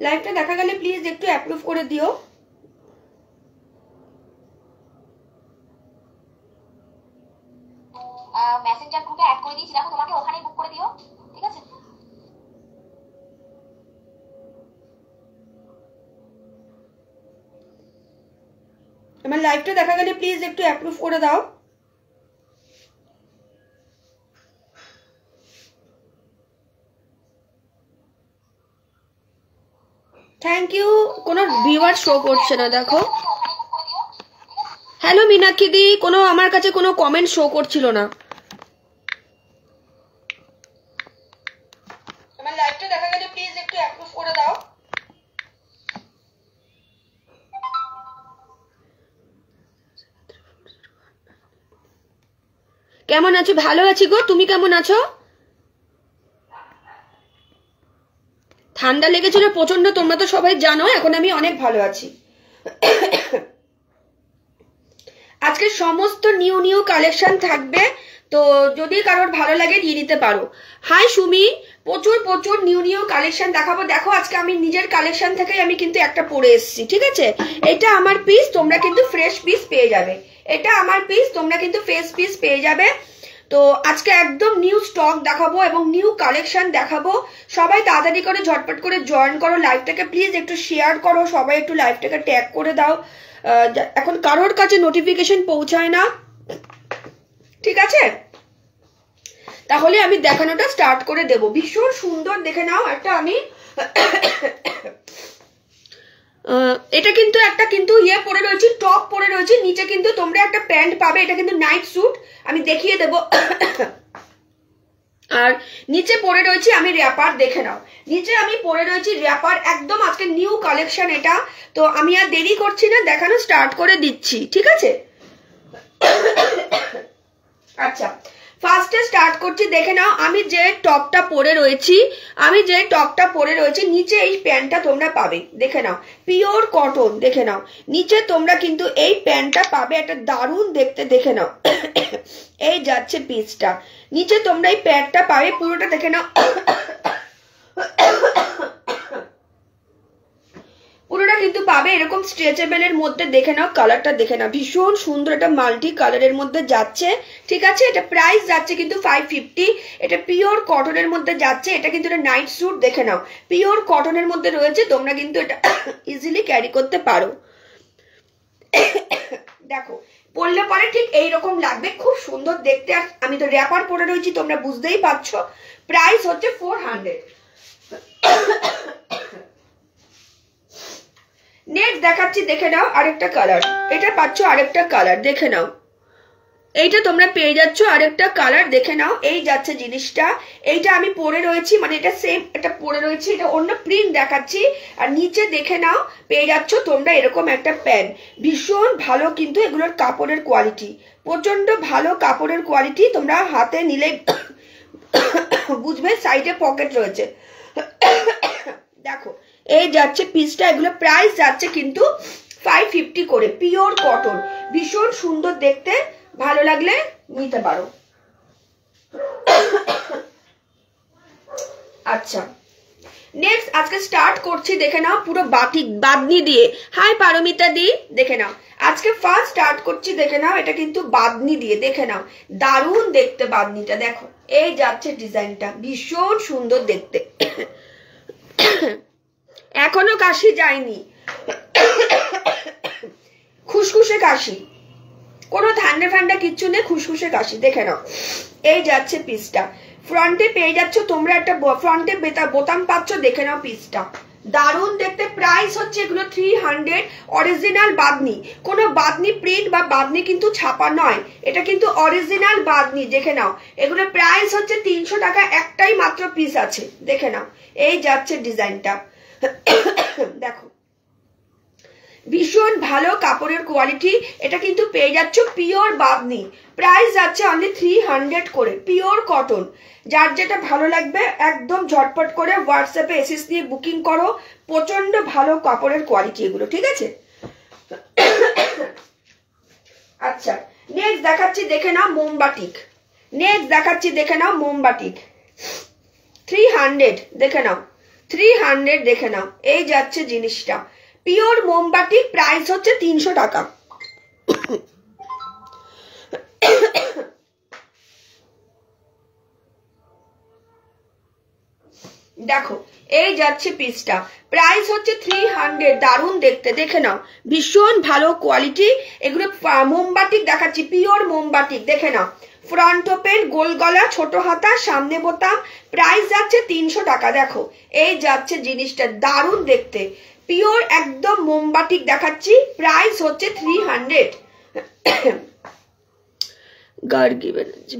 লাইভটা দেখা গেলে প্লিজ একটু অ্যাপ্রুভ করে দিও। মেসেঞ্জার গ্রুপে অ্যাড করে দিয়েছি, দেখো তোমাকে ওখানেই বুক করে দিও, ঠিক আছে? আমার লাইভটা দেখা গেলে প্লিজ একটু অ্যাপ্রুভ করে দাও। Thank you. কোনো ভিউয়ার শো করছে না, দেখো। হ্যালো মীনাক্ষী দি, কোনো আমার কাছে কোনো কমেন্ট শো করছিল না। আমার লাইভটা দেখা গেলে প্লিজ একটু অ্যাপ্রুভ করে দাও। কেমন আছো? ভালো আছি গো, তুমি কেমন আছো? ঠান্ডা লেগেছিল প্রচন্ড, তোমরা তো সবাই জানো। এখন আমি অনেক ভালো আছি। আজকে সমস্ত নিউ নিউ কালেকশন থাকবে, তো যদি কারোর ভালো লাগে নিয়ে নিতে পারো। হাই সুমি, প্রচুর প্রচুর নিউ নিউ কালেকশন দেখাবো। দেখো আজকে আমি নিজের কালেকশন থেকে আমি কিন্তু একটা পরে এসেছি, ঠিক আছে? এটা আমার পিস, তোমরা কিন্তু ফ্রেশ পিস পেয়ে যাবে। এটা আমার পিস, তোমরা কিন্তু ফ্রেশ পিস পেয়ে যাবে। তো আজকে একদম নিউ স্টক দেখাবো এবং নিউ কালেকশন দেখাবো। সবাই তাড়াতাড়ি করে ঝটপট করে জয়েন করো লাইভটাকে, প্লিজ একটু শেয়ার করো, সবাই একটু লাইভটাকে ট্যাগ করে দাও। এখন কারোর কাছে নোটিফিকেশন পৌঁছায় না, ঠিক আছে? তাহলে আমি দেখানোটা স্টার্ট করে দেব। ভীষণ সুন্দর, দেখে নাও। একটা আমি এটা কিন্তু একটা কিন্তু ইয়ে পরে রয়েছে, টপ পরে রয়েছে, নিচে কিন্তু তোমরা একটা প্যান্ট পাবে। এটা কিন্তু নাইট স্যুট, আমি দেখিয়ে দেব। আর নিচে পরে রয়েছে আমি র্যাপার, দেখে নাও। নিচে আমি পরে রয়েছি র্যাপার, একদম আজকে নিউ কালেকশন এটা। তো আমি আর দেরি করছি না, দেখানো স্টার্ট করে দিচ্ছি, ঠিক আছে? আচ্ছা, ফার্স্টে স্টার্ট করছি, দেখে নাও। আমি যে টপটা পরে রয়েছি, নিচে এই প্যান্টটা তোমরা পাবে, দেখে নাও। পিওর কটন, দেখে নাও। নিচে তোমরা কিন্তু এই প্যান্টটা পাবে, একটা দারুণ দেখতে, দেখে নাও। এই যাচ্ছে পিসটা, নিচে তোমরা এই প্যান্টটা পাবে পুরোটা, দেখে নাও। পুরোটা কিন্তু পাবে এরকম স্ট্রেচেবল এর মধ্যে, দেখে নাও। কালারটা দেখে নাও, ভীষণ সুন্দর। এটা মাল্টি কালারের মধ্যে যাচ্ছে, ঠিক আছে? এটা প্রাইস যাচ্ছে কিন্তু 550। এটা পিওর কটনের মধ্যে যাচ্ছে। এটা কিন্তু একটা নাইট স্যুট, দেখে নাও। পিওর কটনের মধ্যে রয়েছে, তোমরা কিন্তু এটা ইজিলি ক্যারি করতে পারো। দেখো পরলে পরে ঠিক এইরকম লাগবে, খুব সুন্দর দেখতে। আর আমি তো র্যাপার পরে রয়েছি, তোমরা বুঝতেই পারছো। প্রাইস হচ্ছে 400। নেক্সট দেখাচ্ছি, দেখে নাও আরেকটা কালার। এটা পাচ্ছ আরেকটা কালার, দেখে নাও। এইটা তোমরা পেয়ে যাচ্ছ আরেকটা কালার, দেখে নাও। এই যাচ্ছে জিনিসটা। এইটা আমি পরে রয়েছি, মানে এটা সেম, এটা পরে রয়েছি, এটা অন্য প্রিন্ট দেখাচ্ছি। আর নিচে দেখে নাও পেয়ে যাচ্ছ তোমরা এরকম একটা প্যান্ট। ভীষণ ভালো কিন্তু এগুলোর কাপড়ের কোয়ালিটি, প্রচন্ড ভালো কাপড়ের কোয়ালিটি। তোমরা হাতে নিলে বুঝবে, সাইডে পকেট রয়েছে। দেখো এই যাচ্ছে পিসটা। এগুলো প্রাইস যাচ্ছে কিন্তু 550 করে, পিওর কটন, ভীষণ সুন্দর দেখতে। ভালো লাগলে নিতে পারো। আচ্ছা, নেক্সট আজকে স্টার্ট করছি, দেখে নাও, পুরো বাটিক বাদনি দিয়ে। হাই পারমিতা দি, দেখে নাও। আজকে ফার্স্ট স্টার্ট করছি, দেখে নাও। এটা কিন্তু বাদনি দিয়ে, দেখে নাও। দারুণ দেখতে বাদনিটা, দেখো। এই যাচ্ছে ডিজাইনটা, ভীষণ সুন্দর দেখতে। এখনো কাশি যায়নি, খুশখুশে কাশি, কোনো ঠান্ডা ঠান্ডা কিচ্ছু নেই, খুশখুশে কাশি, দেখে নাও। এই যাচ্ছে পিসটা। ফ্রন্টে পেয়ে যাচ্ছ তোমরা একটা, ফ্রন্টে বোতাম পাচ্ছ, দেখে নাও পিসটা। দারুণ দেখতে, প্রাইস হচ্ছে এগুলো 300, অরিজিনাল বাদনি, কোনো বাদনি প্রিন্ট বা বাদনি কিন্তু ছাপা নয়, এটা কিন্তু অরিজিনাল বাদনি, দেখে নাও। এগুলো প্রাইস হচ্ছে 300 টাকা, একটাই মাত্র পিস আছে, দেখে নাও। এই যাচ্ছে ডিজাইনটা, দেখো ভীষণ ভালো কাপড়ের কোয়ালিটি। এটা কিন্তু পেয়ে যাচ্ছ পিওর বাদনি, প্রাইস যাচ্ছে অনলি 300 করে, পিওর কটন। যার যেটা ভালো লাগবে একদম ঝটপট করে হোয়াটসঅ্যাপে এসএস দিয়ে বুকিং করো, প্রচন্ড ভালো কাপড়ের কোয়ালিটি এগুলো, ঠিক আছে। আচ্ছা নেক্সট দেখাচ্ছি, দেখে নাও মোমবাটিক। নেক্সট দেখাচ্ছি, দেখে নাও মোমবাটিক 300, দেখে নাও 300, দেখে নাও। এই যাচ্ছে জিনিসটা, পিওর মোমবাটিক, প্রাইস হচ্ছে 300 টাকা। দেখো এই যাচ্ছে পিসটা, প্রাইস হচ্ছে 300, দারুণ দেখতে, দেখে নাও ভীষণ ভালো কোয়ালিটি। এগুলো মোমবাটিক দেখাচ্ছি, পিওর মোমবাটিক, দেখে নাও। ফ্রন্ট ওপেন, গোল গলা, ছোট হাতা, সামনে বোতাম, প্রাইস যাচ্ছে 300 টাকা। দেখো এই যাচ্ছে জিনিসটা, দারুণ দেখতে, পিওর একদম মোমবাটিক দেখাচ্ছি, প্রাইস হচ্ছে 300।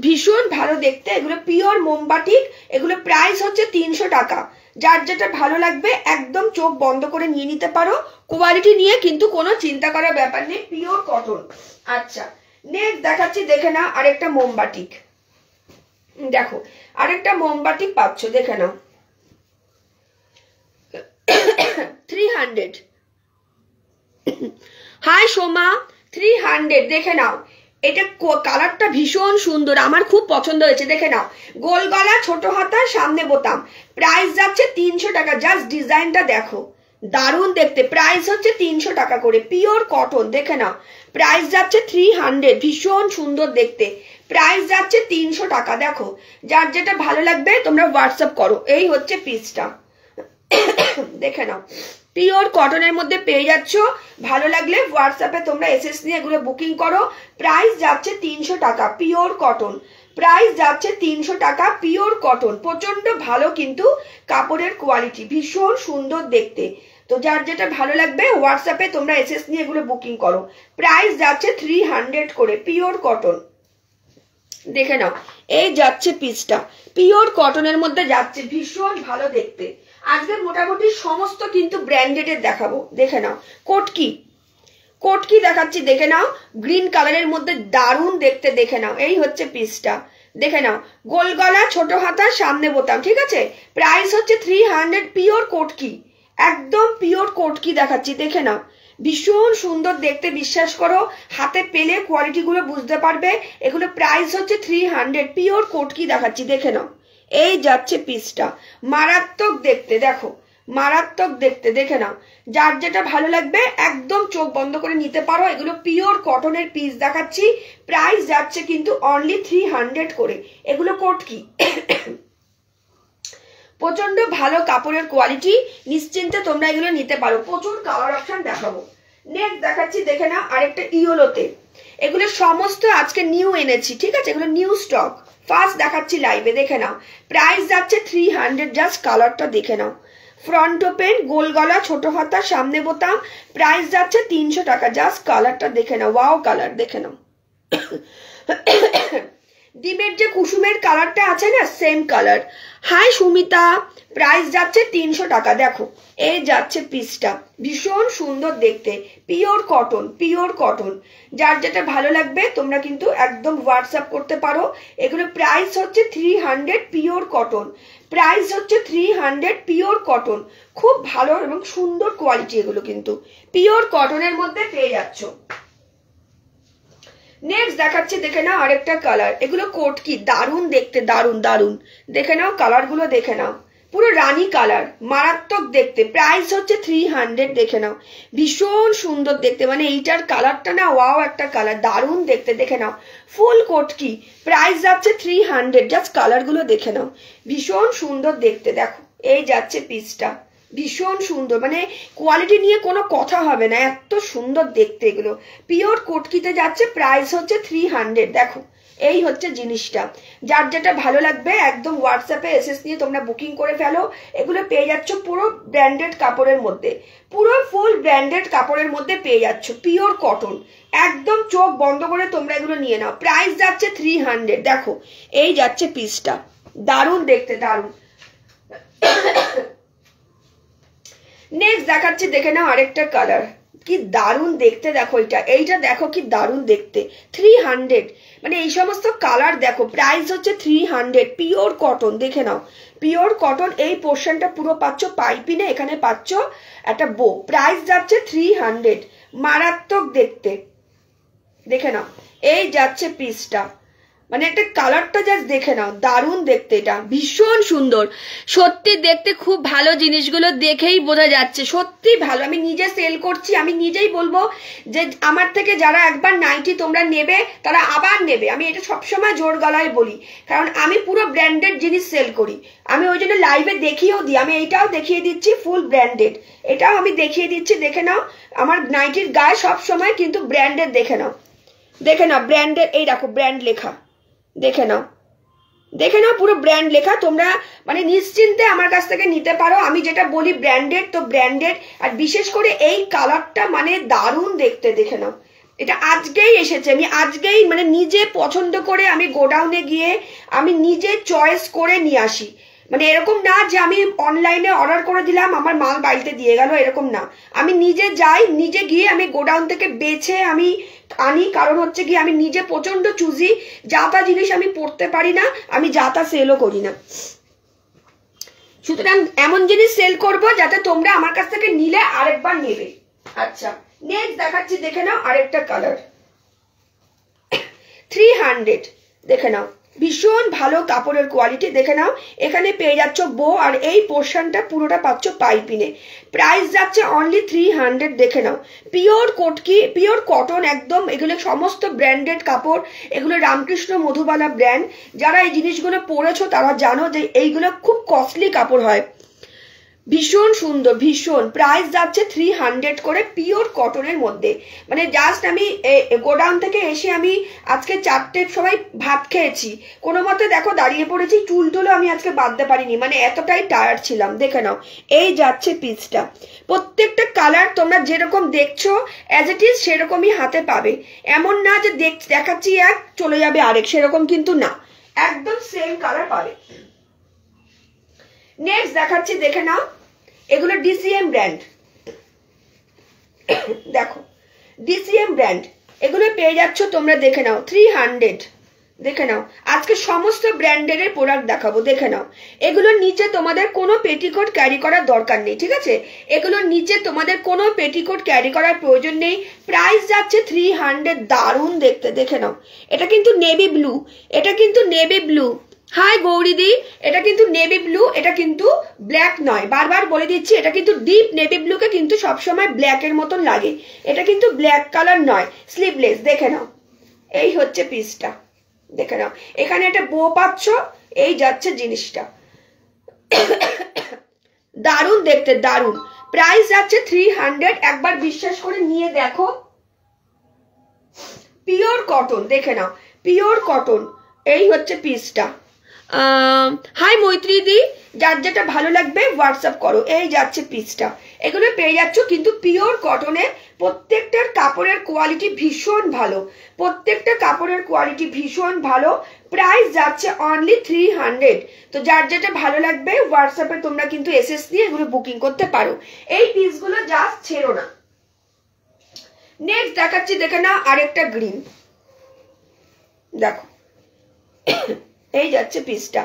ভীষণ ভালো দেখতে, এগুলো পিওর মোমবাটিক, এগুলো প্রাইস হচ্ছে 300 টাকা। যার যেটা ভালো লাগবে একদম চোখ বন্ধ করে নিয়ে নিতে পারো, কোয়ালিটি নিয়ে কিন্তু কোনো চিন্তা করার ব্যাপার নেই, পিওর কটন। আচ্ছা নেক্সট দেখাচ্ছি, দেখে নাও আরেকটা মোমবাটিক, দেখো আরেকটা মোমবাটিক পাচ্ছ, দেখে নাও 300। হাই সোমা, 300, দেখে নাও। এটা কালারটা ভীষণ সুন্দর, আমার খুব পছন্দ হয়েছে, দেখে নাও। গোল গলা, ছোট হাতা, সামনে বোতাম, প্রাইস যাচ্ছে 300 টাকা। জাস্ট ডিজাইনটা দেখো, দারুণ দেখতে, প্রাইস হচ্ছে 300 টাকা করে, পিওর কটন, দেখে নাও। প্রাইস যাচ্ছে 300, ভীষণ সুন্দর দেখতে, প্রাইস যাচ্ছে 300 টাকা। দেখো যার যেটা ভালো লাগবে তোমরা হোয়াটসঅ্যাপ করো। এই হচ্ছে পিসটা, দেখে নাও পিওর কটনের মধ্যে পেয়ে যাচ্ছ, ভালো লাগলে হোয়াটসঅ্যাপে তোমরা এসএস নিয়ে এগুলো বুকিং করো। প্রাইস যাচ্ছে 300 টাকা, পিওর কটন, প্রাইস যাচ্ছে 300 টাকা, পিওর কটন, প্রচন্ড ভালো কিন্তু কাপড়ের কোয়ালিটি, ভীষণ সুন্দর দেখতে। তো যার যেটা ভালো লাগবে হোয়াটসঅ্যাপে তোমরা এসএস নিয়ে এগুলো বুকিং করো। প্রাইস যাচ্ছে 300 করে, পিওর কটন, দেখে নাও। এই যাচ্ছে পিসটা, পিওর কটনের মধ্যে যাচ্ছে, ভীষণ ভালো দেখতে। আজকে মোটামুটি সমস্ত কিন্তু ব্র্যান্ডেডের দেখাবো, দেখে নাও। কোটকি, কোটকি দেখাচ্ছি, দেখে নাও, গ্রিন কালারের মধ্যে দারুণ দেখতে, দেখে নাও। এই হচ্ছে পিসটা, দেখে নাও। গোল গলা, ছোট হাতা, সামনে বোতাম, ঠিক আছে। প্রাইস হচ্ছে 300, পিওর কোটকি, একদম পিওর কোটকি দেখাচ্ছি, দেখে নাও। ভীষণ সুন্দর দেখতে, বিশ্বাস করো হাতে পেলে কোয়ালিটি গুলো বুঝতে পারবে। এগুলো প্রাইস হচ্ছে 300, পিওর কোটকি দেখাচ্ছি, দেখে নাও। এই যাচ্ছে পিসটা, মারাত্মক দেখতে, দেখো মারাত্মক দেখতে, দেখে নাও। যার যেটা ভালো লাগবে একদম চোখ বন্ধ করে নিতে পারো। এগুলো পিওর কটনের পিস দেখাচ্ছি, প্রাইস যাচ্ছে কিন্তু অনলি 300 করে। এগুলো কোটকি, প্রচন্ড ভালো কাপড়ের কোয়ালিটি, নিশ্চিন্তে তোমরা এগুলো নিতে পারো। প্রচুর কালার অপশন দেখাবো। নেক্সট দেখাচ্ছি, দেখে নাও আরেকটা ইয়েলোতে। এগুলো সমস্ত আজকে নিউ এনেছি, ঠিক আছে, এগুলো নিউ স্টক, ফার্স্ট দেখাচ্ছি লাইভে, দেখে নাও। প্রাইস যাচ্ছে 300, জাস্ট কালারটা দেখে নাও। ফ্রন্ট ওপেন, গোল গলা, ছোট হাতা, সামনে বোতাম, প্রাইস যাচ্ছে 300 টাকা। জাস্ট কালারটা দেখে নাও, ওয়াও কালার, দেখে নাও। ডিমের যে কুসুমের কালারটা আছে না, same colour. Hi Sumita, price যাচ্ছে 300 টাকা। দেখো এই যাচ্ছে পিসটা, ভীষণ সুন্দর দেখতে, পিওর কটন, পিওর কটন। যার যেটা ভালো লাগবে তোমরা কিন্তু একদম হোয়াটসঅ্যাপ করতে পারো। এগুলো প্রাইস হচ্ছে 300, পিওর কটন, প্রাইস হচ্ছে 300, পিওর কটন। খুব ভালো এবং সুন্দর কোয়ালিটি, এগুলো কিন্তু পিওর কটনের মধ্যে পেয়ে যাচ্ছ। নেক্সট দেখাচ্ছি, দেখে নাও আরেকটা কালার। এগুলো কোট কি দারুণ দেখতে, দারুণ দারুণ, দেখে নাও কালার গুলো, দেখে নাও পুরো রানী কালার, মারাত্মক দেখতে। প্রাইস হচ্ছে 300, দেখে নাও ভীষণ সুন্দর দেখতে, মানে এইটার কালারটা না ওয়াও একটা কালার, দারুণ দেখতে, দেখে নাও। ফুল কোট কি, প্রাইস যাচ্ছে 300, জাস্ট কালার গুলো দেখে নাও, ভীষণ সুন্দর দেখতে। দেখো এই যাচ্ছে পিসটা, ভীষণ সুন্দর, মানে কোয়ালিটি নিয়ে কোনো কথা হবে না, এত সুন্দর দেখতে। এগুলো পিওর কোটকিতে যাচ্ছে, প্রাইস হচ্ছে 300। দেখো এই হচ্ছে জিনিসটা। যার যেটা ভালো লাগবে একদম হোয়াটসঅ্যাপে এসএস নিয়ে তোমরা বুকিং করে ফেলো। এগুলো পেয়ে যাচ্ছ পুরো ব্র্যান্ডেড কাপড়ের মধ্যে, পুরো ফুল ব্র্যান্ডেড কাপড়ের মধ্যে পেয়ে যাচ্ছ, পিওর কটন। একদম চোখ বন্ধ করে তোমরা এগুলো নিয়ে নাও। প্রাইস যাচ্ছে 300। দেখো এই যাচ্ছে পিসটা, দারুণ দেখতে, দারুণ। নেক্সট দেখাচ্ছি, দেখে নাও আরেকটা কালার, কি দারুণ দেখতে। দেখো এইটা দেখো কি দারুণ দেখতে। 300, মানে এই সমস্ত কালার দেখো। প্রাইস হচ্ছে 300, পিওর কটন। দেখে নাও পিওর কটন। এই পোর্শনটা পুরো পাচ্ছ পাইপিনে, এখানে পাচ্ছ একটা বো। প্রাইস যাচ্ছে 300, মারাত্মক দেখতে। দেখে নাও এই যাচ্ছে পিসটা, মানে একটা কালারটা জাস্ট দেখে নাও, দারুণ দেখতে। এটা ভীষণ সুন্দর, সত্যি দেখতে খুব ভালো। জিনিসগুলো দেখেই বোঝা যাচ্ছে সত্যি ভালো। আমি নিজে সেল করছি, আমি নিজেই বলবো যে আমার থেকে যারা একবার নাইটি তোমরা নেবে তারা আবার নেবে। আমি এটা সবসময় জোর গলায় বলি, কারণ আমি পুরো ব্র্যান্ডেড জিনিস সেল করি। আমি ওই জন্য লাইভে দেখিয়েও দিই। আমি এইটাও দেখিয়ে দিচ্ছি ফুল ব্র্যান্ডেড, এটাও আমি দেখিয়ে দিচ্ছি। দেখে নাও আমার নাইটির গায়ে সবসময় কিন্তু ব্র্যান্ডেড। দেখে নাও, দেখে নাও ব্র্যান্ডেড, এই দেখো ব্র্যান্ড লেখা, দেখে নাও, দেখে নাও পুরো ব্র্যান্ড লেখা। তোমরা মানে নিশ্চিন্তে আমার কাছ থেকে নিতে পারো। আমি যেটা বলি ব্র্যান্ডেড তো ব্র্যান্ডেড। আর বিশেষ করে এই কালারটা মানে দারুণ দেখতে। দেখে নাও এটা আজকেই এসেছে, আমি আজকেই মানে নিজে পছন্দ করে আমি গোডাউনে গিয়ে আমি নিজে চয়েস করে নিয়ে আসি। মানে এরকম না যে আমি অনলাইনে অর্ডার করে দিলাম আমার মাল বাড়িতে দিয়ে গেল, এরকম না। আমি নিজে যাই, নিজে গিয়ে আমি গোডাউন থেকে বেছে আমি আনি। কারণ হচ্ছে কি আমি নিজে প্রচন্ড চুজি, যা তা জিনিস আমি পড়তে পারি না, আমি যা তা সেলও করি না। সুতরাং এমন জিনিস সেল করব যাতে তোমরা আমার কাছ থেকে নিলে আরেকবার নেবে। আচ্ছা নেক্সট দেখাচ্ছি, দেখে নাও আরেকটা কালার, 300। দেখে নাও ভীষণ ভালো কাপড়ের কোয়ালিটি। দেখে নাও এখানে পেয়ে যাচ্ছ বো, আর এই পোর্শনটা পুরোটা পাচ্ছ পাইপিনে। প্রাইস যাচ্ছে অনলি 300। দেখে নাও পিওর কোটকি, পিওর কটন একদম। এগুলো সমস্ত ব্র্যান্ডেড কাপড়, এগুলো রামকৃষ্ণ মধুবালা ব্র্যান্ড। যারা এই জিনিসগুলো পরেছো তারা জানো যে এইগুলো খুব কস্টলি কাপড় হয়। ভীষণ সুন্দর, ভীষণ। প্রাইস যাচ্ছে 300 করে, পিওর কটনের মধ্যে। মানে জাস্ট আমি গোডাউন থেকে এসে আমি আজকে 4টে সবাই ভাত খেয়েছি, কোনো মতে দেখো দাঁড়িয়ে পড়েছি। চুল টুলো আমি আজকে বাঁধতে পারিনি, মানে এতটাই টায়ার্ড ছিলাম। দেখে নাও এই যাচ্ছে পিসটা। প্রত্যেকটা কালার তোমরা যেরকম দেখছো অ্যাজ ইট ইজ সেরকমই হাতে পাবে। এমন না যে দেখাচ্ছি এক চলে যাবে আরেক, সেরকম কিন্তু না, একদম সেম কালার পাবে। নেক্সট দেখাচ্ছি, দেখে নাও এগুলো ডিসিএম ব্র্যান্ড। দেখো ডিসিএম ব্র্যান্ড, এগুলো পেয়ে যাচ্ছ তোমরা। দেখে নাও 300। দেখে নাও আজকে সমস্ত ব্র্যান্ডের প্রোডাক্ট দেখাবো। দেখে নাও এগুলোর নিচে তোমাদের কোনো পেটিকোট ক্যারি করার দরকার নেই, ঠিক আছে? এগুলোর নিচে তোমাদের কোনো পেটিকোট ক্যারি করার প্রয়োজন নেই। প্রাইস যাচ্ছে 300, দারুণ দেখতে। দেখে নাও এটা কিন্তু নেভি ব্লু, এটা কিন্তু নেভি ব্লু। হাই গৌরীদি, এটা কিন্তু নেভি ব্লু, এটা কিন্তু ব্ল্যাক নয়। বারবার বলে দিচ্ছি এটা কিন্তু ডিপ নেভি ব্লুকে কিন্তু সবসময় ব্ল্যাকের মতন লাগে, এটা কিন্তু ব্ল্যাক কালার নয়। স্লিভলেস। দেখে নাও এই হচ্ছে পিসটা। দেখে নাও এখানে একটা বো পাচ্ছ, এই যাচ্ছে জিনিসটা, দারুণ দেখতে, দারুণ। প্রাইস যাচ্ছে 300। একবার বিশ্বাস করে নিয়ে দেখো, পিওর কটন। দেখে নাও পিওর কটন, এই হচ্ছে পিসটা। হাই মৈত্রী দি, যার যেটা ভালো লাগবে হোয়াটসঅ্যাপ করো। এই যাচ্ছে পিসটা, এগুলো পেয়ে যাচ্ছ কিন্তু পিওর কটনের। প্রত্যেকটার কাপড়ের কোয়ালিটি ভীষণ ভালো, প্রত্যেকটা কাপড়ের কোয়ালিটি ভীষণ ভালো। প্রাইস যাচ্ছে অনলি 300। তো যার যেটা ভালো লাগবে হোয়াটসঅ্যাপে তোমরা কিন্তু এসএস দিয়ে এগুলো বুকিং করতে পারো। এই পিসগুলো জাস্ট ছেড়ো না। নেক্সট দেখাচ্ছি, দেখে না আরেকটা গ্রিন। দেখো এই যাচ্ছে পিসটা,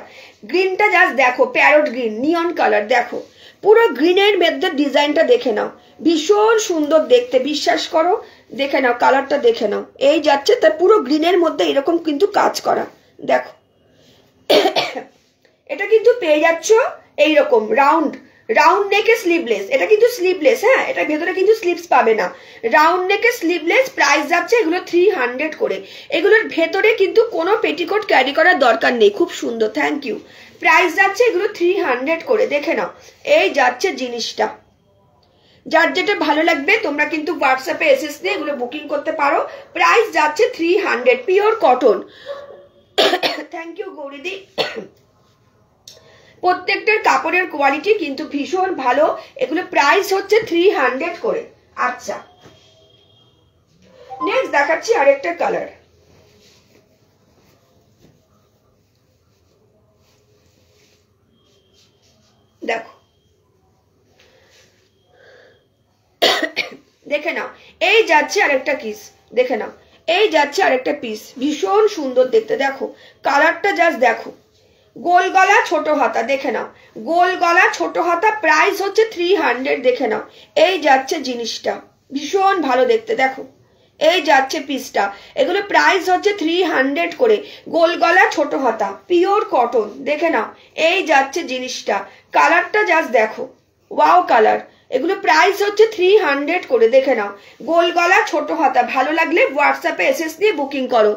গ্রিনটা জাস্ট দেখো, প্যারট গ্রিন, নিয়ন কালার। দেখো পুরো গ্রিনের মধ্যে ডিজাইনটা দেখে নাও, ভীষণ সুন্দর দেখতে, বিশ্বাস করো। দেখে নাও কালারটা দেখে নাও, এই যাচ্ছে তার পুরো গ্রিনের মধ্যে এরকম কিন্তু কাজ করা। দেখো এটা কিন্তু পেয়ে যাচ্ছ এইরকম রাউন্ড, রাউন্ড নেকে স্লিভলেস। এটা কিন্তু স্লিভলেস, হ্যাঁ, এটা ভেতরে কিন্তু স্লিভস পাবে না, রাউন্ড নেকে স্লিভলেস। প্রাইস যাচ্ছে এগুলো 300 করে। এগুলোর ভেতরে কিন্তু কোনো পেটিকোট ক্যারি করার দরকার নেই, খুব সুন্দর। Thank you. প্রাইস যাচ্ছে এগুলো 300 করে। দেখে নাও এই যাচ্ছে জিনিসটা। যার যেটা ভালো লাগবে তোমরা কিন্তু হোয়াটসঅ্যাপে এসএস দিয়ে এগুলো বুকিং করতে পারো। প্রাইস যাচ্ছে 300, পিওর কটন। থ্যাংক ইউ গৌরীদি। প্রত্যেকটার কাপড়ের কোয়ালিটি কিন্তু ভীষণ ভালো। এগুলো প্রাইস হচ্ছে 300 করে। আচ্ছা, নেক্সট দেখাচ্ছি আরেকটা কালার। দেখো, দেখে নাও, এই যাচ্ছে আরেকটা পিস, দেখে নাও, এই যাচ্ছে আরেকটা পিস, ভীষণ সুন্দর দেখতে। দেখো কালারটা জাস্ট দেখো, গোল গলা ছোট হাতা, দেখে নাও, গোল গলা ছোট হাতা, প্রাইস হচ্ছে 300। দেখে নাও, এই যাচ্ছে জিনিসটা, ভীষণ ভালো দেখতে। দেখো এই যাচ্ছে পিসটা, এগুলো প্রাইস হচ্ছে 300 করে, গোল গলা ছোট হাতা, পিওর কটন। দেখে নাও, এই যাচ্ছে জিনিসটা, কালারটা জাস্ট দেখো, ওয়াও কালার। এগুলো প্রাইস হচ্ছে 300 করে। দেখে নাও, গোল গলা ছোট হাতা, ভালো লাগলে হোয়াটসঅ্যাপে এসএস দিয়ে বুকিং করো।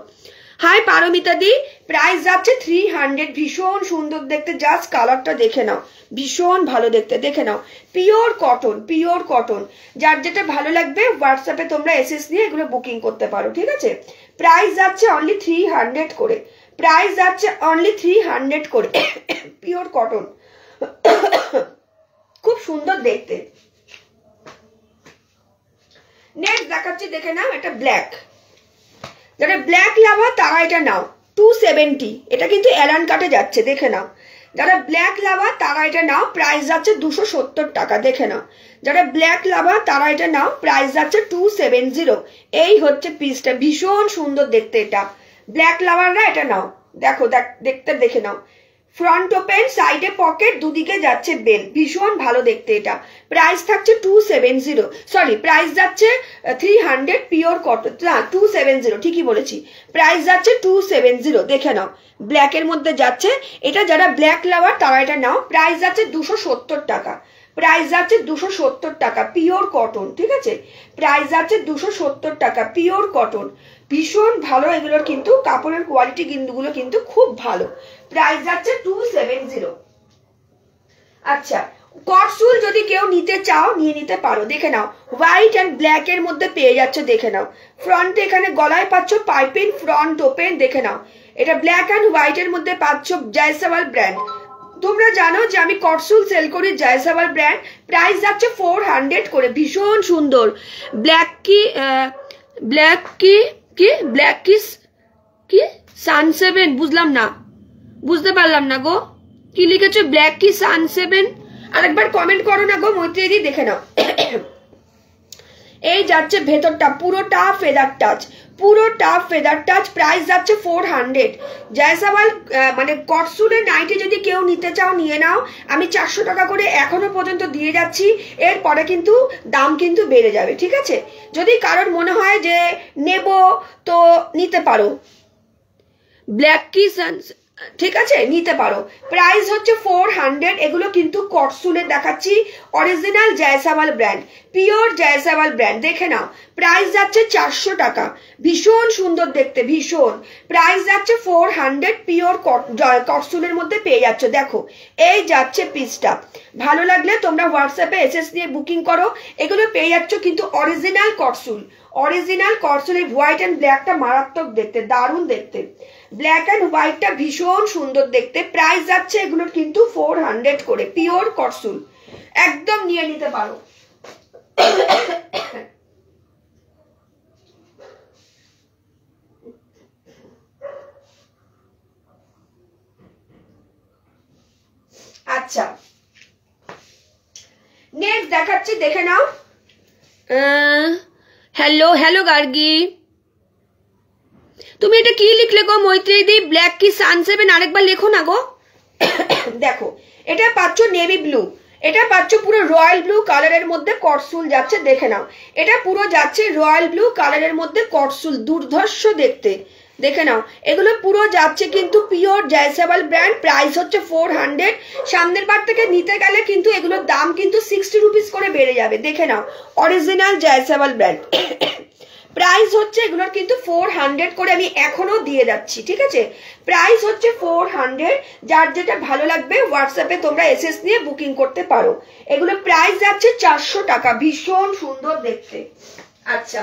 হাই পারমিতা দি, প্রাইস যাচ্ছে 300, ভীষণ সুন্দর দেখতে, জাস্ট কালারটা দেখে নাও, ভীষণ ভালো দেখতে। দেখে নাও, পিওর কটন, পিওর কটন। যার যেটা ভালো লাগবে হোয়াটসঅ্যাপে তোমরা এসএস দিয়ে এগুলো বুকিং করতে পারো, ঠিক আছে। প্রাইস যাচ্ছে অনলি 300 করে, প্রাইস যাচ্ছে অনলি 300 করে, পিওর কটন, খুব সুন্দর দেখতে। নেক্সট দেখাচ্ছি, দেখে নাও, এটা ব্ল্যাক। যারা ব্ল্যাক লাভার তারা এটা নাও, 270, এটা কিন্তু এলান কাটে যাচ্ছে। দেখে নাও, যারা ব্ল্যাক লাভার তারা এটা নাও, প্রাইস যাচ্ছে 270 টাকা। দেখে নাও, যারা ব্ল্যাক লাভার তারা এটা নাও, প্রাইস যাচ্ছে 270। এই হচ্ছে পিসটা, ভীষণ সুন্দর দেখতে এটা, ব্ল্যাক লাভাররা এটা নাও। দেখো দেখতে, দেখে নাও, ফ্রন্ট ওপেন, সাইডে পকেট, দুদিকে যাচ্ছে বেল, ভীষণ ভালো দেখতে এটা। প্রাইস থাকছে 270, সরি প্রাইস যাচ্ছে 300, পিওর কটন, 270, ঠিকই বলেছি, প্রাইস যাচ্ছে 270। দেখে নাও, ব্ল্যাকের মধ্যে যাচ্ছে এটা, যারা ব্ল্যাক লাভার তারা এটা নাও, প্রাইস যাচ্ছে 270 টাকা, প্রাইস যাচ্ছে 270 টাকা, পিওর কটন, ঠিক আছে, প্রাইস যাচ্ছে 270 টাকা, পিওর কটন, ভীষণ ভালো এগুলোর কিন্তু কাপড়ের কোয়ালিটি কিন্তু খুব ভালো। প্রাইস যাচ্ছে 270। আচ্ছা, কটসুল যদি কেউ নিতে চাও নিয়ে নিতে পারো। দেখে নাও, হোয়াইট অ্যান্ড ব্ল্যাক এর মধ্যে পেয়ে যাচ্ছ। দেখে নাও, ফ্রন্টে এখানে গলায় পাচ্ছ পাইপিং, ফ্রন্ট ওপেন। দেখে নাও, এটা ব্ল্যাক অ্যান্ড হোয়াইট এর মধ্যে পাচ্ছ, জয়সওয়াল ব্র্যান্ড। তোমরা জানো যে আমি কটসুল সেল করি, জয়সওয়াল ব্র্যান্ড। প্রাইস যাচ্ছে 400 করে, ভীষণ সুন্দর। ব্ল্যাক কি ব্ল্যাক কি কি ব্ল্যাক কি সান 7, বুঝলাম না, বুঝতে পারলাম না গো, কি লিখেছো? ব্ল্যাক কি সান 7? আরেকবার কমেন্ট করো না গো মৈত্রী। দেখে নাও, এই যাচ্ছে ভেতরটা, পুরোটা ফেদার টাচ, পুরোটা ফেদার টাচ, প্রাইস যাচ্ছে 400। জয়সওয়াল মানে কটসুলের নাইটি যদি কেউ নিতে চাও নিয়ে নাও, আমি 400 টাকা করে এখনো পর্যন্ত দিয়ে যাচ্ছি, এরপরে কিন্তু দাম কিন্তু বেড়ে যাবে, ঠিক আছে। যদি কারোর মনে হয় যে নেব তো নিতে পারো, ব্ল্যাক কি সানস, ঠিক আছে, নিতে পারো। প্রাইস হচ্ছে 400। এগুলো কিন্তু কটসুলের দেখাচ্ছি, original Jaiswal brand, pure Jaiswal brand. দেখে নাও, প্রাইস যাচ্ছে 400 টাকা, ভীষণ সুন্দর দেখতে, ভীষণ। প্রাইস যাচ্ছে 400, পিওর কটসুলের মধ্যে পেয়ে যাচ্ছ। দেখো এই যাচ্ছে পিসটা, ভালো লাগলে তোমরা হোয়াটসঅ্যাপে এসএস দিয়ে বুকিং করো, এগুলো পেয়ে যাচ্ছ কিন্তু অরিজিনাল কটসুল, অরিজিনাল কটসুল। এই হোয়াইট অ্যান্ড ব্ল্যাকটা মারাত্মক দেখতে, দারুণ দেখতে, ব্ল্যাক অ্যান্ড হোয়াইটটা ভীষণ সুন্দর দেখতে। প্রাইস যাচ্ছে এগুলোর কিন্তু 400 করে, পিওর কটসুল, একদম নিয়ে নিতে পারো। আচ্ছা, নেক্সট দেখাচ্ছি, দেখে নাও। হ্যালো হ্যালো গার্গি, তুমি এটা কি লিখলে গো মৈত্রী দি? ব্ল্যাক কি সান 7, আরেকবার লেখো না গো। দেখো, এটা পাচ্ছ নেভি ব্লু, এটা পাচ্ছ পুরো রয়্যাল ব্লু কালারের মধ্যে কটসুল যাচ্ছে। দেখে নাও, এটা পুরো যাচ্ছে রয়্যাল ব্লু কালারের মধ্যে কটসুল, দুর্ধর্ষ দেখতে। দেখে নাও, এগুলো পুরো যাচ্ছে কিন্তু পিওর জয়সওয়াল ব্র্যান্ড। প্রাইস হচ্ছে 400। সামনের বার থেকে নিতে গেলে কিন্তু এগুলোর দাম কিন্তু 60 রুপিস করে বেড়ে যাবে। দেখে নাও, অরিজিনাল জয়সওয়াল ব্র্যান্ড। প্রাইস হচ্ছে এগুলোর কিন্তু 400 করে, আমি এখনো দিয়ে যাচ্ছি, ঠিক আছে। প্রাইস হচ্ছে 400। যার যেটা ভালো লাগবে হোয়াটসঅ্যাপে তোমরা এসএস দিয়ে বুকিং করতে পারো। এগুলো প্রাইস যাচ্ছে 400 টাকা, ভীষণ সুন্দর দেখতে। আচ্ছা,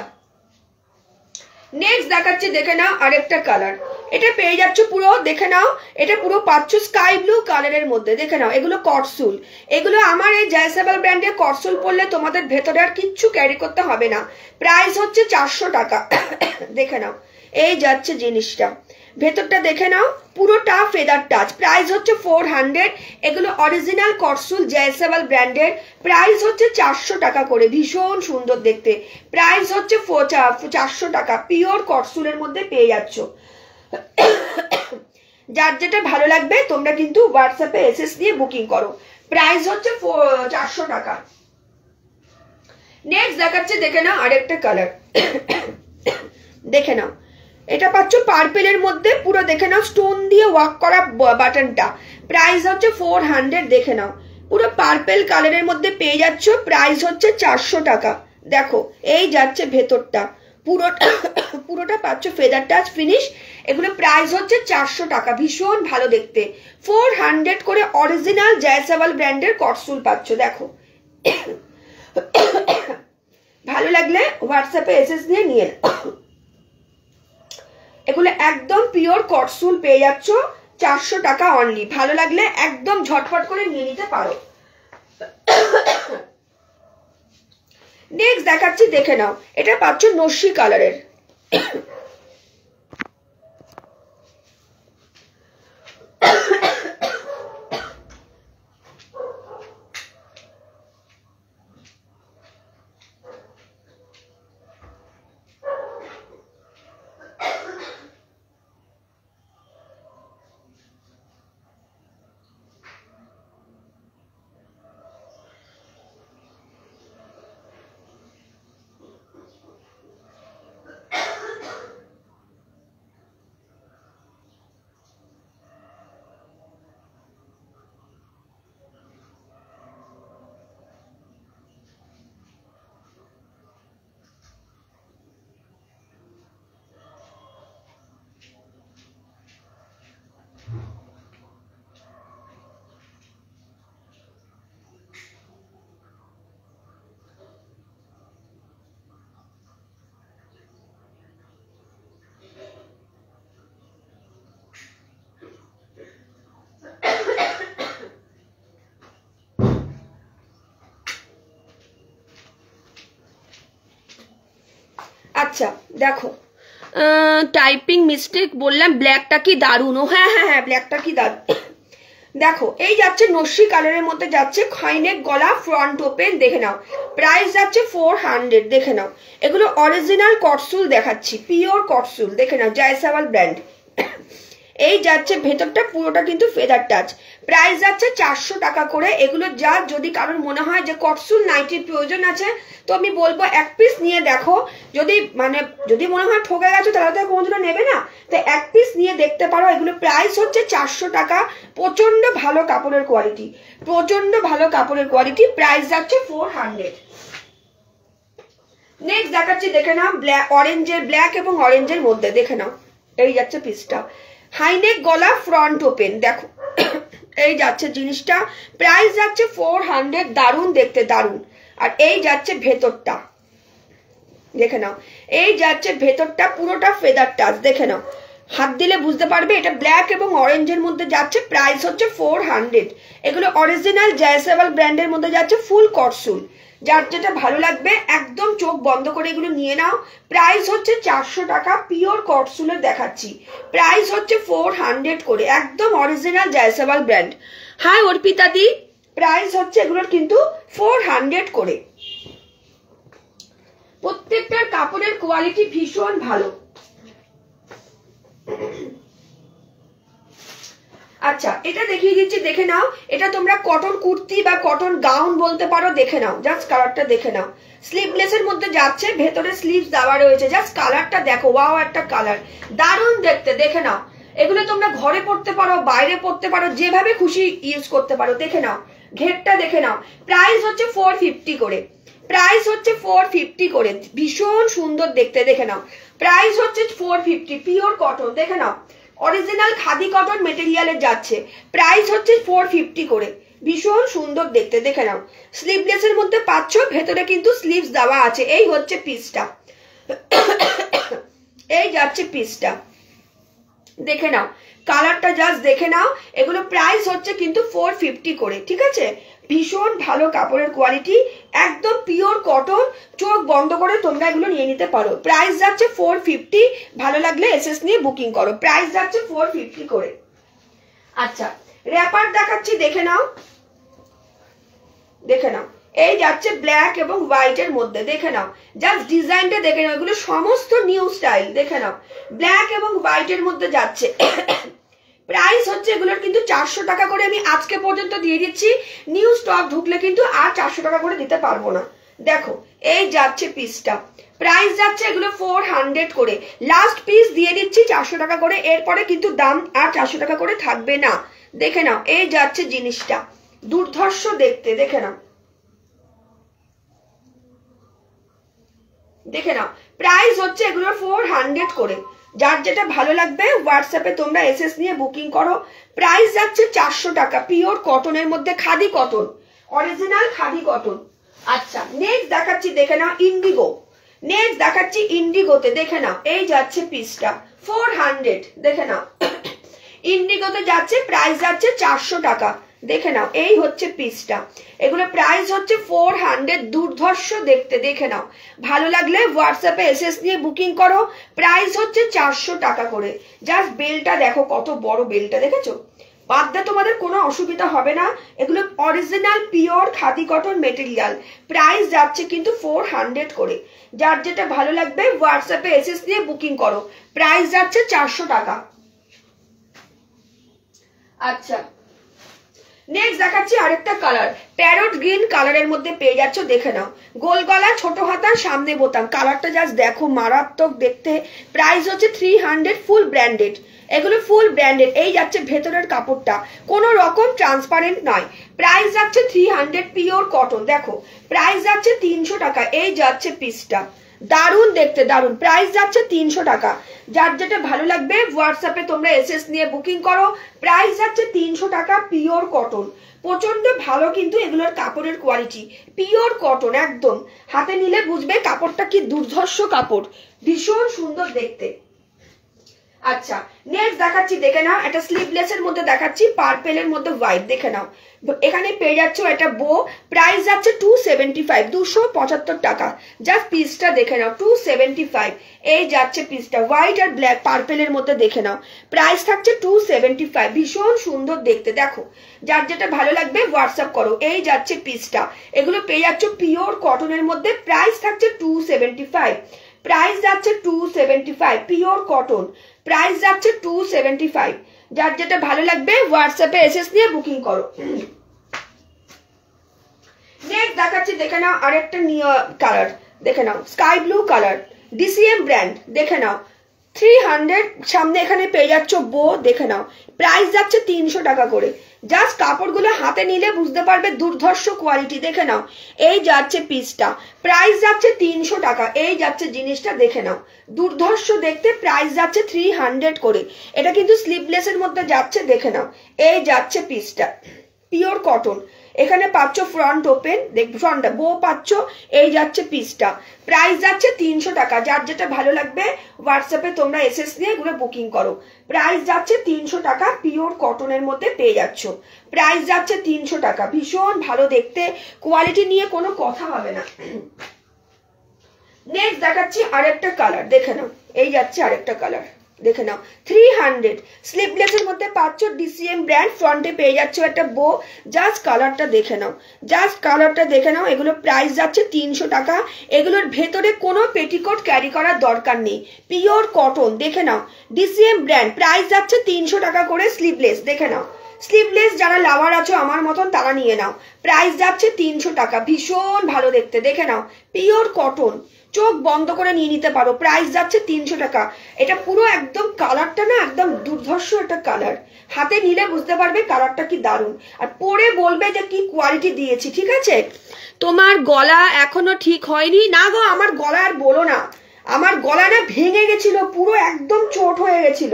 নেক্সট দেখাচ্ছি, দেখে নাও আরেকটা কালার। এটা পেয়ে যাচ্ছ পুরো, দেখে নাও এটা পুরো পাচ্ছ স্কাই ব্লু কালারের মধ্যে। দেখে নাও এগুলো কটসুল, এগুলো আমার এই জয়সাবাল ব্র্যান্ডের কটসুল পরলে তোমাদের ভেতরে আর কিচ্ছু ক্যারি করতে হবে না। প্রাইস হচ্ছে 400 টাকা। দেখে নাও এই যাচ্ছে জিনিসটা, ভেতরটা দেখে নাও পুরোটা ফেদার টাচ। প্রাইস হচ্ছে 400। এগুলো অরিজিনাল কটসুল জয়সাবাল ব্র্যান্ডের। প্রাইস হচ্ছে 400 টাকা করে, ভীষণ সুন্দর দেখতে। প্রাইস হচ্ছে 400 টাকা, পিওর কটসুলের মধ্যে পেয়ে যাচ্ছ। যার যেটা ভালো লাগবে তোমরা কিন্তু হোয়াটসঅ্যাপে এসএস দিয়ে বুকিং করো। প্রাইস হচ্ছে 400 টাকা। নেক্সট দেখাচ্ছে, দেখে নাও আরেকটা কালার। দেখে নাও এটা পাচ্ছ পার্পেলের মধ্যে, পুরো দেখে নাও স্টোন দিয়ে ওয়ার্ক করা বাটনটা। প্রাইস হচ্ছে 400। দেখে নাও পুরো পার্পেল কালারের মধ্যে পেয়ে যাচ্ছ। প্রাইস হচ্ছে 400 টাকা। দেখো এই যাচ্ছে ভেতরটা, পুরোটা পাচ্ছ ফেদার টাচ ফিনিশ। এগুলো প্রাইস হচ্ছে 400 টাকা, ভীষণ ভালো দেখতে। 400 করে অরিজিনাল জয়সাবাল ব্র্যান্ডের কটসুল পাচ্ছ। দেখো ভালো লাগলে হোয়াটসঅ্যাপে এসএস দিয়ে নিয়ে নাও। এগুলো একদম পিওর কটসুল পেয়ে যাচ্ছ 400 টাকা অনলি। ভালো লাগলে একদম ঝটপট করে নিয়ে নিতে পারো। নেক্সট দেখাচ্ছি, দেখে নাও এটা পাচ্ছ নস্যি কালারের। আচ্ছা দেখো টাইপিং মিস্টেক বললাম, ব্ল্যাকটা কি দারুণ। ও হ্যাঁ হ্যাঁ হ্যাঁ ব্ল্যাকটা কি দারুণ। দেখো এই যাচ্ছে নস্যি কালারের মধ্যে যাচ্ছে, খাইনেক গলা, ফ্রন্ট ওপেন। দেখে নাও প্রাইস যাচ্ছে 400। দেখে নাও এগুলো অরিজিনাল কটসুল দেখাচ্ছি, পিওর কটসুল। দেখে নাও জয়সাবাল ব্র্যান্ড। এই যাচ্ছে ভেতরটা পুরোটা কিন্তু ফেদার টাচ। প্রাইস যাচ্ছে 400 টাকা করে। এগুলো যা যদি কারোর মনে হয় যে কটসুল নাইটির প্রয়োজন আছে তো আমি বলবো এক পিস নিয়ে দেখো। যদি মনে হয় ঠকে গেছো তাহলে তো কোনোদিনও নেবে না, তো এক পিস নিয়ে দেখতে পারো। এগুলো প্রাইস হচ্ছে 400 টাকা। প্রচন্ড ভালো কাপড়ের কোয়ালিটি, প্রচন্ড ভালো কাপড়ের কোয়ালিটি। প্রাইস যাচ্ছে 400। নেক্সট দেখাচ্ছি, দেখে নাও ব্ল্যাক এবং অরেঞ্জের মধ্যে। দেখে নাও এই যাচ্ছে পিসটা, হাইনেক গলা, ফ্রন্ট ওপেন। দেখো এই যাচ্ছে জিনিসটা, প্রাইস যাচ্ছে 400। দারুণ দেখতে, দারুণ। আর এই যাচ্ছে ভেতরটা, দেখে নাও এই যাচ্ছে ভেতরটা পুরোটা ফেদার টাচ। দেখে নাও হাত দিলে বুঝতে পারবে এটা ব্ল্যাক এবং অরেঞ্জের মধ্যে যাচ্ছে। প্রাইস হচ্ছে 400। এগুলো অরিজিনাল জয়সাবাল ব্র্যান্ডের মধ্যে যাচ্ছে, ফুল কটসুল। যার যেটা ভালো লাগবে একদম চোখ বন্ধ করে এগুলো নিয়ে নাও। প্রাইস হচ্ছে 400 টাকা, পিওর কটসুলের দেখাচ্ছি। প্রাইস হচ্ছে 400 করে, একদম অরিজিনাল জয়সাবাল ব্র্যান্ড। হাই অর্পিতা দি, প্রাইস হচ্ছে এগুলোর কিন্তু 400 করে। প্রত্যেকটার কাপড়ের কোয়ালিটি ভীষণ ভালো। আচ্ছা এটা দেখিয়ে দিচ্ছি, দেখে নাও। এটা তোমরা কটন কুর্তি বা কটন গাউন বলতে পারো। দেখে নাও জাস্ট কালারটা দেখে নাও, স্লিভলেসের মধ্যে যাচ্ছে, ভেতরে স্লিভস দেওয়া রয়েছে। জাস্ট কালারটা দেখো, ওয়াও একটা কালার, দারুণ দেখতে। দেখে নাও এগুলো তোমরা ঘরে পড়তে পারো, বাইরে পড়তে পারো, যেভাবে খুশি ইউজ করতে পারো। দেখে নাও ঘেরটা দেখে নাও। প্রাইস হচ্ছে 450 করে, প্রাইস হচ্ছে 450 করে, ভীষণ সুন্দর দেখতে। দেখে নাও প্রাইস হচ্ছে 450, পিওর কটন। দেখে নাও অরিজিনাল খাদি কটন মেটেরিয়ালের যাচ্ছে। প্রাইস হচ্ছে 450 করে, ভীষণ সুন্দর দেখতে। দেখে নাও স্লিভলেসের মধ্যে পাচ্ছ, ভেতরে কিন্তু স্লিভস দেওয়া আছে। এই হচ্ছে পিসটা, এই যাচ্ছে পিসটা, দেখে নাও কালারটা, জাস্ট দেখে নাও। এগুলো প্রাইস হচ্ছে কিন্তু 450 করে, ঠিক আছে? ভীষণ ভালো কাপড়ের কোয়ালিটি, একদম পিওর কটন, চোখ বন্ধ করে তোমরা এগুলো নিয়ে নিতে পারো। প্রাইস যাচ্ছে 450, ভালো লাগলে এসএস নিয়ে বুকিং করো। প্রাইস যাচ্ছে 450 করে। আচ্ছা, র্যাপার দেখাচ্ছি, দেখে নাও, দেখে নাও। এই যাচ্ছে ব্ল্যাক এবং হোয়াইটের মধ্যে, দেখে নাও, জাস্ট ডিজাইনটা দেখে নাও। এগুলো সমস্ত নিউ স্টাইল, দেখে নাও, ব্ল্যাক এবং হোয়াইটের মধ্যে যাচ্ছে। প্রাইস হচ্ছে এগুলোর কিন্তু 400 টাকা করে আমি আজকে পর্যন্ত দিয়ে দিচ্ছি। নিউ স্টক ঢুকলে কিন্তু আর 400 টাকা করে দিতে পারবো না। দেখো এই যাচ্ছে পিসটা, প্রাইস যাচ্ছে এগুলো 400 করে। লাস্ট পিস দিয়ে দিচ্ছি 400 টাকা করে, এরপরে কিন্তু দাম আর 400 টাকা করে থাকবে না। দেখে নাও এই যাচ্ছে জিনিসটা, দুর্ধর্ষ দেখতে, দেখে নাও, দেখে নাও। প্রাইস হচ্ছে এগুলোর 400 করে। যার যেটা ভালো লাগবে হোয়াটসঅ্যাপে তোমরা এসএস নিয়ে বুকিং করো। প্রাইস যাচ্ছে 400 টাকা, পিওর কটনের মধ্যে, khadi cotton, original khadi cotton. আচ্ছা, নেক্সট দেখাচ্ছি, দেখে নাও ইন্ডিগো। নেক্সট দেখাচ্ছি ইন্ডিগোতে, দেখে নাও এই যাচ্ছে পিসটা 400, দেখে নাও। ইন্ডিগোতে যাচ্ছে, প্রাইস যাচ্ছে 400 টাকা, দেখে নাও এই হচ্ছে পিসটা। এগুলো প্রাইস হচ্ছে 400, দুর্ধর্ষ দেখতে, দেখে নাও। ভালো লাগলে হোয়াটসঅ্যাপে এসএস নিয়ে বুকিং করো। প্রাইস হচ্ছে 400 টাকা করে। জাস্ট বেলটা দেখো, কত বড় বেলটা, দেখেছো? বাদে তোমাদের কোনো অসুবিধা হবে না। এগুলো original pure khadi cotton material. Price যাচ্ছে কিন্তু 400 করে। যার যেটা ভালো লাগবে হোয়াটসঅ্যাপে এসএস নিয়ে বুকিং করো। প্রাইস যাচ্ছে 400 টাকা। আচ্ছা, নেক্সট দেখাচ্ছি আরেকটা কালার, প্যারট গ্রিন কালারের মধ্যে পেয়ে যাচ্ছ, দেখে নাও। গোল গলা, ছোট হাতা, সামনে বোতাম, কালারটা জাস্ট দেখো, মারাত্মক দেখতে। প্রাইস হচ্ছে 300, ফুল ব্র্যান্ডেড। এগুলো ফুল ব্র্যান্ডেড। এই যাচ্ছে ভেতরের কাপড়টা, কোনো রকম ট্রান্সপারেন্ট নয়। প্রাইস যাচ্ছে 300, পিওর কটন। দেখো প্রাইস যাচ্ছে 300 টাকা। এই যাচ্ছে পিসটা, দারুণ দেখতে, দারুণ। প্রাইস যাচ্ছে 300 টাকা। যার যেটা ভালো লাগবে হোয়াটসঅ্যাপে তোমরা এসএস নিয়ে বুকিং করো। প্রাইস যাচ্ছে 300 টাকা, পিওর কটন। প্রচন্ড ভালো কিন্তু এগুলোর কাপড়ের কোয়ালিটি, পিওর কটন একদম। হাতে নিলে বুঝবে কাপড়টা কি দুর্ধর্ষ কাপড়, ভীষণ সুন্দর দেখতে। আচ্ছা, নেক্সট দেখাচ্ছি, দেখে নাও, একটা স্লিভলেসের মধ্যে দেখাচ্ছি, পার্পেলের মধ্যে হোয়াইট, দেখে নাও। এখানে পেয়ে যাচ্ছ এটা বো। প্রাইস যাচ্ছে 275, 275 টাকা। জাস্ট পিসটা দেখে নাও, 275। এই যাচ্ছে পিসটা, হোয়াইট আর ব্ল্যাক পার্পেলের মধ্যে, দেখে নাও। প্রাইস থাকছে 275, ভীষণ সুন্দর দেখতে। দেখো যার যেটা ভালো লাগবে হোয়াটসঅ্যাপ করো। এই যাচ্ছে পিসটা, এগুলো পেয়ে যাচ্ছ পিওর কটনের মধ্যে। প্রাইস থাকছে 275। প্রাইস যাচ্ছে 275, পিওর কটন। প্রাইস যাচ্ছে 275। যার যেটা ভালো লাগবে হোয়াটসঅ্যাপে এসএস নিয়ে বুকিং করো। নেক্সট দেখাচ্ছি, দেখে নাও আরেকটা কালার, দেখে নাও sky blue colour, DCM brand, দেখে নাও। 300, সামনে এখানে পেয়ে যাচ্ছ বো, দেখে নাও। প্রাইস যাচ্ছে 300 টাকা করে। জাস্ট কাপড়গুলো হাতে নিলে বুঝতে পারবে দুর্ধর্ষ কোয়ালিটি, দেখে নাও। এই যাচ্ছে পিসটা, প্রাইস যাচ্ছে 300 টাকা। এই যাচ্ছে জিনিসটা, দেখে নাও, দুর্ধর্ষ দেখতে। প্রাইস যাচ্ছে 300 করে। এটা কিন্তু স্লিভলেসের মধ্যে যাচ্ছে, দেখে নাও। এই যাচ্ছে পিসটা, পিওর কটন। এখানে পাচ্ছ ফ্রন্ট ওপেন, ফ্রন্ট বো পাচ্ছ। এই যাচ্ছে পিসটা, প্রাইস যাচ্ছে 300 টাকা। যার যেটা ভালো লাগবে হোয়াটসঅ্যাপে তোমরা এসএস দিয়ে এগুলো বুকিং করো। প্রাইস যাচ্ছে 300 টাকা, পিওর কটনের মধ্যে পেয়ে যাচ্ছ। প্রাইস যাচ্ছে 300 টাকা, ভীষণ ভালো দেখতে, কোয়ালিটি নিয়ে কোনো কথা হবে না। নেক্সট দেখাচ্ছি আরেকটা কালার, দেখে নাও। এই যাচ্ছে আরেকটা কালার, দেখে নাও। 300, স্লিভলেসের মধ্যে পাচ্ছ, ডিসিএম ব্র্যান্ড। ফ্রন্টে পেয়ে যাচ্ছ একটা বো। জাস্ট কালারটা দেখে নাও, জাস্ট কালারটা দেখে নাও। এগুলো প্রাইস যাচ্ছে 300 টাকা। এগুলোর ভেতরে কোনো পেটিকোট ক্যারি করার দরকার নেই, পিওর কটন, দেখে নাও। ডিসিএম ব্র্যান্ড, প্রাইস যাচ্ছে 300 টাকা করে। স্লিভলেস, দেখে নাও। স্লিভলেস যারা লাভার আছো আমার মতন, তারা নিয়ে নাও। প্রাইস যাচ্ছে 300 টাকা, ভীষণ ভালো দেখতে, দেখে নাও, পিওর কটন। চোখ বন্ধ করে নিয়ে নিতে পারো। প্রাইস যাচ্ছে 300 টাকা। এটা পুরো একদম কালারটা না, একদম দুর্ধর্ষ একটা কালার। হাতে নিলে বুঝতে পারবে কালারটা কি দারুণ, আর পরে বলবে যে কি কোয়ালিটি দিয়েছি, ঠিক আছে? তোমার গলা এখনো ঠিক হয়নি না গো? আমার গলা আর বলো না, আমার গলা না ভেঙে গেছিল, পুরো একদম চোট হয়ে গেছিল।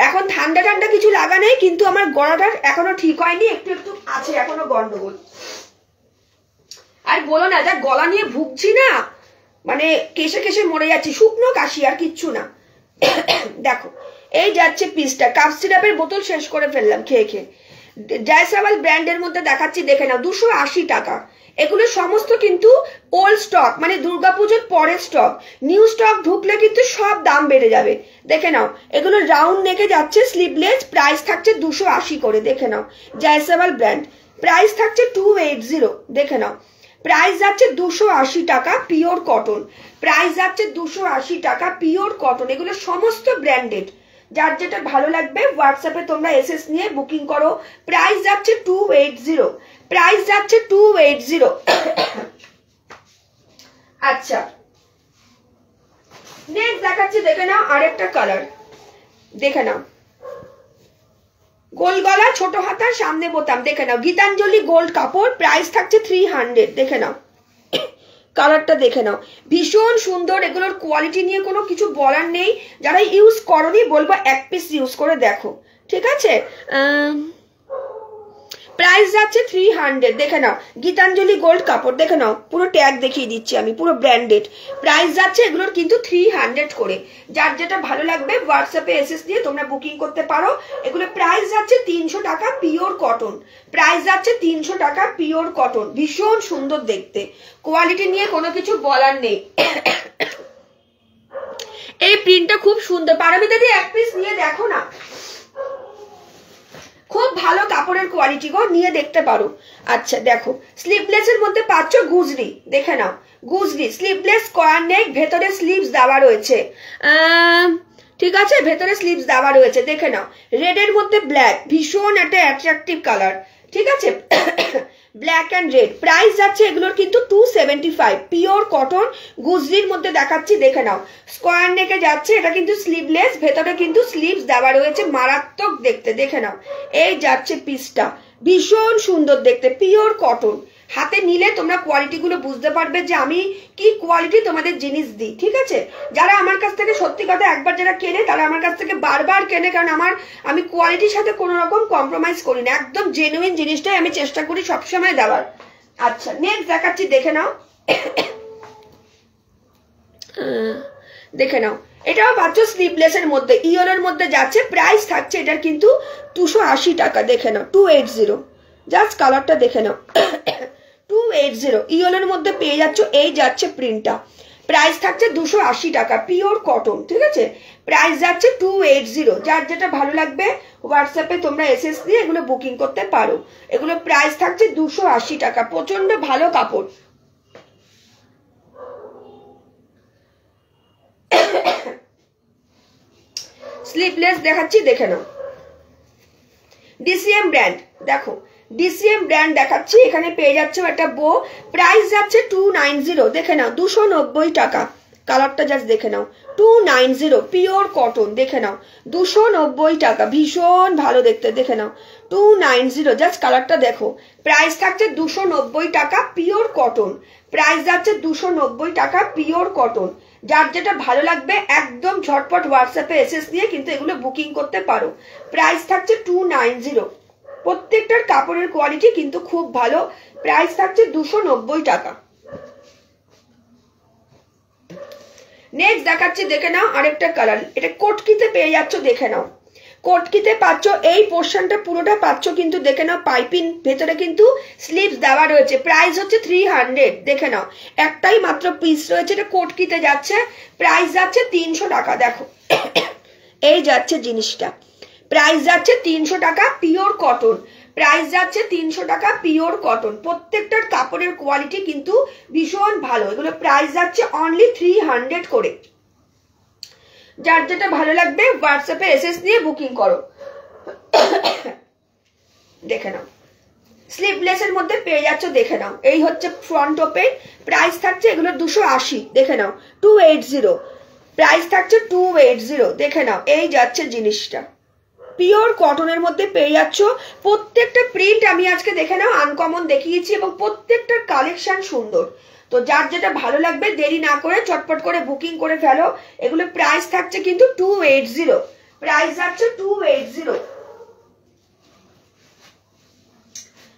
এখন ঠান্ডা ঠান্ডা কিছু লাগা নেই, কিন্তু আমার গলাটা এখনো ঠিক হয়নি, একটু একটু আছে এখনো গন্ডগোল। আর বলো না, যা গলা নিয়ে ভুগছি না, মানে কেশে কেশে মরে যাচ্ছি, শুকনো কাশি, আর কিচ্ছু না। দেখো এই যাচ্ছে পিসটা, কাপ সিরাপের বোতল শেষ করে ফেললাম খেয়ে খেয়ে। জয়সাওয়াল ব্র্যান্ডের মধ্যে দেখাচ্ছি, দেখে নাও 280 টাকা। এগুলো সমস্ত কিন্তু ওল্ড স্টক, মানে দুর্গাপুজোর পরের স্টক। নিউ স্টক ঢুকলে কিন্তু সব দাম বেড়ে যাবে। দেখে নাও এগুলো রাউন্ড নেকে যাচ্ছে, স্লিভলেস, প্রাইস থাকছে 280 করে। দেখে নাও জয়সাওয়াল ব্র্যান্ড, প্রাইস থাকছে 280। দেখে নাও প্রাইস যাচ্ছে 280 টাকা, পিওর কটন। প্রাইস যাচ্ছে 280 টাকা, পিওর কটন। এগুলো সমস্ত ব্র্যান্ডেড। যার যেটা ভালো লাগবে হোয়াটসঅ্যাপে তোমরা এসএস নিয়ে বুকিং করো। প্রাইস যাচ্ছে 280, প্রাইস যাচ্ছে 280। আচ্ছা নেক্সট দেখাচ্ছি, দেখে নাও আরেকটা কালার। দেখে নাও গোল গলা, ছোট হাতা, সামনে বোতাম। দেখে নাও গীতাঞ্জলি গোল্ড কাপড়, প্রাইস থাকছে 300। দেখে নাও কালারটা, দেখে নাও ভীষণ সুন্দর। এগুলোর কোয়ালিটি নিয়ে কোনো কিছু বলার নেই। যারা ইউজ করনি বলবো এক পিস ইউজ করে দেখো, ঠিক আছে। প্রাইস যাচ্ছে 300। দেখে নাও গীতাঞ্জলি গোল্ড কাপড়, দেখে নাও পুরো ট্যাগ দেখিয়ে দিচ্ছি আমি, পুরো ব্র্যান্ডেড। প্রাইস যাচ্ছে এগুলোর কিন্তু 300 করে। যার যেটা ভালো লাগবে হোয়াটসঅ্যাপে এসএস দিয়ে তোমরা বুকিং করতে পারো। এগুলো প্রাইস যাচ্ছে 300 টাকা, পিওর কটন। প্রাইস যাচ্ছে 300 টাকা, পিওর কটন। ভীষণ সুন্দর দেখতে, কোয়ালিটি নিয়ে কোনো কিছু বলার নেই। এই প্রিন্টটা খুব সুন্দর। পারমিতা দি এক পিস নিয়ে দেখো না, খুব ভালো কাপড়ের কোয়ালিটি গো, নিয়ে দেখতে পারো। আচ্ছা দেখো স্লিভলেস এর মধ্যে পাচ্ছ গুজরি। দেখে নাও গুজরি স্লিভলেস, স্কয়ার নেক, ভেতরে স্লিভস দেওয়া রয়েছে। ঠিক আছে, ভেতরে স্লিভস দেওয়া রয়েছে। দেখে নাও রেড এর মধ্যে ব্ল্যাক, ভীষণ একটা অ্যাট্রাকটিভ কালার। ঠিক আছে, ব্ল্যাক অ্যান্ড রেড। প্রাইস যাচ্ছে এগুলোর কিন্তু 275, পিওর কটন গুজরির মধ্যে দেখাচ্ছি। দেখে নাও স্কয়ার নেকে যাচ্ছে, এটা কিন্তু স্লিভলেস, ভেতরে কিন্তু স্লিভস দেওয়া রয়েছে, মারাত্মক দেখতে। দেখে নাও এই যাচ্ছে পিসটা, ভীষণ সুন্দর দেখতে, পিওর কটন। হাতে নিলে তোমরা কোয়ালিটি গুলো বুঝতে পারবে যে আমি কি কোয়ালিটি তোমাদের জিনিস দিই। ঠিক আছে, যারা আমার কাছ থেকে সত্যি কথা একবার যারা কেনে তারা আমার কাছ থেকে বারবার কেনে, কারণ আমি কোয়ালিটির সাথে কোনো রকম কম্প্রোমাইজ করি না, একদম জেনুইন জিনিসটাই আমি চেষ্টা করি সবসময় দেওয়ার। আচ্ছা নেক্সট দেখাচ্ছি, দেখে নাও। দেখে নাও এটাও পাচ্ছ স্লিভলেস এর মধ্যে, ইয়েলোর মধ্যে যাচ্ছে। প্রাইস থাকছে এটার কিন্তু 280 টাকা। দেখে নাও 280, জাস্ট কালারটা দেখে নাও 280, ইয়েলোর মধ্যে পেয়ে যাচ্ছ। এই যাচ্ছে প্রিন্টটা, প্রাইস থাকছে 280 টাকা, পিওর কটন। ঠিক আছে, প্রাইস যাচ্ছে 280। যার যেটা ভালো লাগবে হোয়াটসঅ্যাপে তোমরা এসএস দিয়ে এগুলো বুকিং করতে পারো। এগুলো প্রাইস থাকছে 280 টাকা, প্রচন্ড ভালো কাপড়। স্লিভলেস দেখাচ্ছি, দেখে নাও ডিসিএম ব্র্যান্ড। দেখো ডিসিএম ব্র্যান্ড দেখাচ্ছি, এখানে পেয়ে যাচ্ছে একটা বো। প্রাইস যাচ্ছে 290। দেখে নাও 290 টাকা। কালারটা জাস্ট দেখে নাও 290, পিওর কটন। দেখে নাও 290 টাকা, ভীষণ ভালো দেখতে। দেখে নাও 290, জাস্ট কালারটা দেখো। প্রাইস থাকছে 290 টাকা, পিওর কটন। প্রাইস যাচ্ছে 290 টাকা, পিওর কটন। যার যেটা ভালো লাগবে একদম ঝটপট হোয়াটসঅ্যাপে এসএস দিয়ে কিন্তু এগুলো বুকিং করতে পারো। প্রাইস থাকছে 290। প্রত্যেকটার কাপড়ের কোয়ালিটি কিন্তু খুব ভালো। প্রাইস থাকছে 290 টাকা। নেক্সট দেখাচ্ছি, দেখে নাও আরেকটা কালার। এটা কোটকিতে পেয়ে যাচ্ছ। দেখে নাও কোটকিতে পাচ্ছ, এই পোর্শনটা পুরোটা পাচ্ছ কিন্তু। দেখে নাও পাইপিং, ভেতরে কিন্তু স্লিভস দেওয়া রয়েছে। প্রাইস হচ্ছে 300। দেখে নাও একটাই মাত্র পিস রয়েছে, এটা কোটকিতে যাচ্ছে। প্রাইস যাচ্ছে 300 টাকা। দেখো এই যাচ্ছে জিনিসটা, প্রাইস যাচ্ছে 300 টাকা, পিওর কটন। প্রাইস যাচ্ছে 300 টাকা, পিওর কটন। প্রত্যেকটার কাপড়ের কোয়ালিটি কিন্তু ভীষণ ভালো। এগুলো প্রাইস যাচ্ছে অনলি 300 করে। যার যেটা ভালো লাগবে হোয়াটসঅ্যাপে এসএস দিয়ে বুকিং করো। দেখে নাও স্লিভলেস এর মধ্যে পেয়ে যাচ্ছ। দেখে নাও এই হচ্ছে ফ্রন্ট ওপেন। প্রাইস থাকছে এগুলো 280। দেখে নাও 280, প্রাইস থাকছে 280। দেখে নাও এই যাচ্ছে জিনিসটা, পিওর কটনের মধ্যে পেয়ে যাচ্ছ। প্রত্যেকটা প্রিন্ট আমি আজকে দেখে নাও আনকমন দেখিয়েছি এবং প্রত্যেকটা কালেকশন সুন্দর। তো যার যেটা ভালো লাগবে দেরি না করে চটপট করে বুকিং করে ফেলো। এগুলো প্রাইস থাকছে কিন্তু 280, প্রাইস যাচ্ছে 280।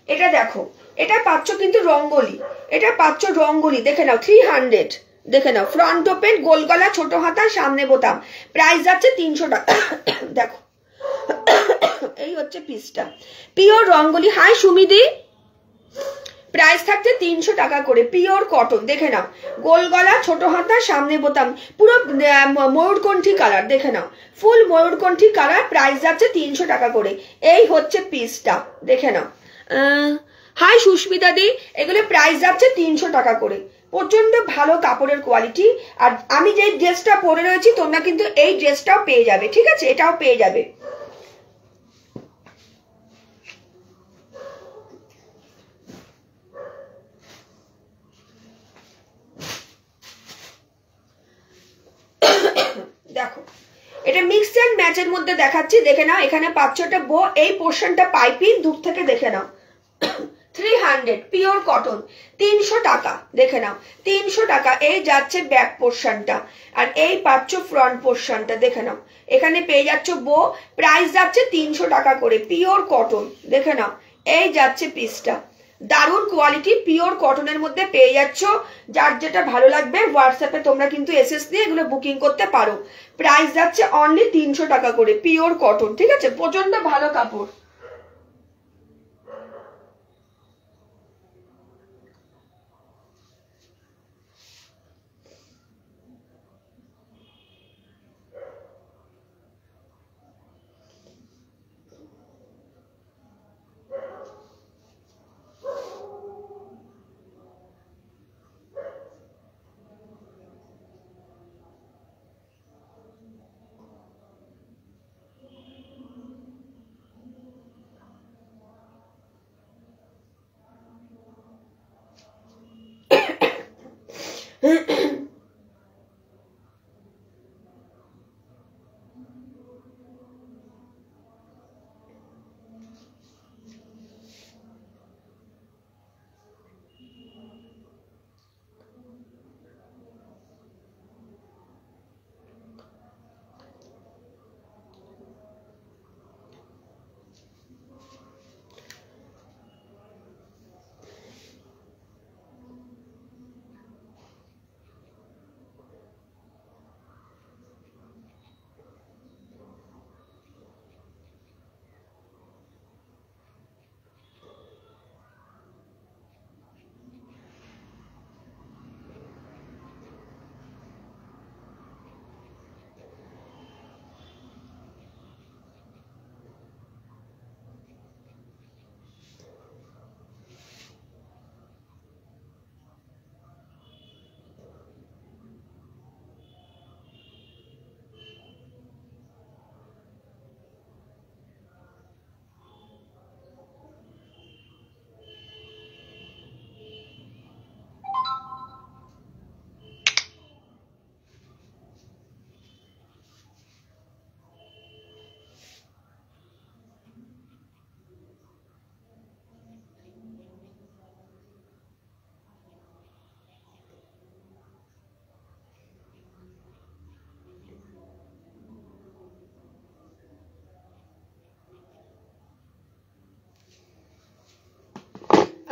এটা দেখো, এটা পাচ্ছ কিন্তু রঙ্গোলি, এটা পাচ্ছ রঙ্গোলি। দেখে নাও 300। দেখে নাও, ফ্রন্ট ওপেন, গোল গলা, ছোট হাতা, সামনে বোতাম, প্রাইস যাচ্ছে 300 টাকা। দেখো এই হচ্ছে পিসটা, পিওর রঙ্গোলি। হাই সুমিদি, প্রাইস থাকছে 300 টাকা করে, পিওর কটন। দেখে নাও, গোল গলা, ছোট হাতা, সামনে বোতাম, পুরো ময়ূরকণ্ঠী কালার। দেখে নাও, ফুল ময়ূরকণ্ঠী কালার, প্রাইস যাচ্ছে 300 টাকা করে। এই হচ্ছে পিসটা, দেখে নাও। হাই সুস্মিতা দি, এগুলো প্রাইস যাচ্ছে 300 টাকা করে। প্রচন্ড ভালো কাপড়ের কোয়ালিটি। আর আমি যে ড্রেসটা পরে রয়েছি তোমরা কিন্তু এই ড্রেসটাও পেয়ে যাবে, ঠিক আছে, এটাও পেয়ে যাবে। দেখো এটা মিক্স এন্ড ম্যাচের মধ্যে দেখাচ্ছি, দেখে নাও। এখানে 5-6টা বো, এই পোর্শনটা পাইপিং, দূর থেকে দেখে নাও। 300 পিওর কটন, 300 টাকা। দেখে নাও 300 টাকা। এই যাচ্ছে ব্যাক পোর্শনটা, আর এই পাচ্ছ ফ্রন্ট পোর্শনটা। দেখে নাও, এখানে পেয়ে যাচ্ছ বো, প্রাইস যাচ্ছে 300 টাকা করে, পিওর কটন। দেখে নাও, এই যাচ্ছে পিসটা, দারুণ কোয়ালিটি, পিওর কটনের মধ্যে পেয়ে যাচ্ছ। যার যেটা ভালো লাগবে হোয়াটসঅ্যাপে তোমরা কিন্তু এসএস দিয়ে এগুলো বুকিং করতে পারো। প্রাইস যাচ্ছে অনলি 300 টাকা করে, পিওর কটন, ঠিক আছে, প্রচন্ড ভালো কাপড়।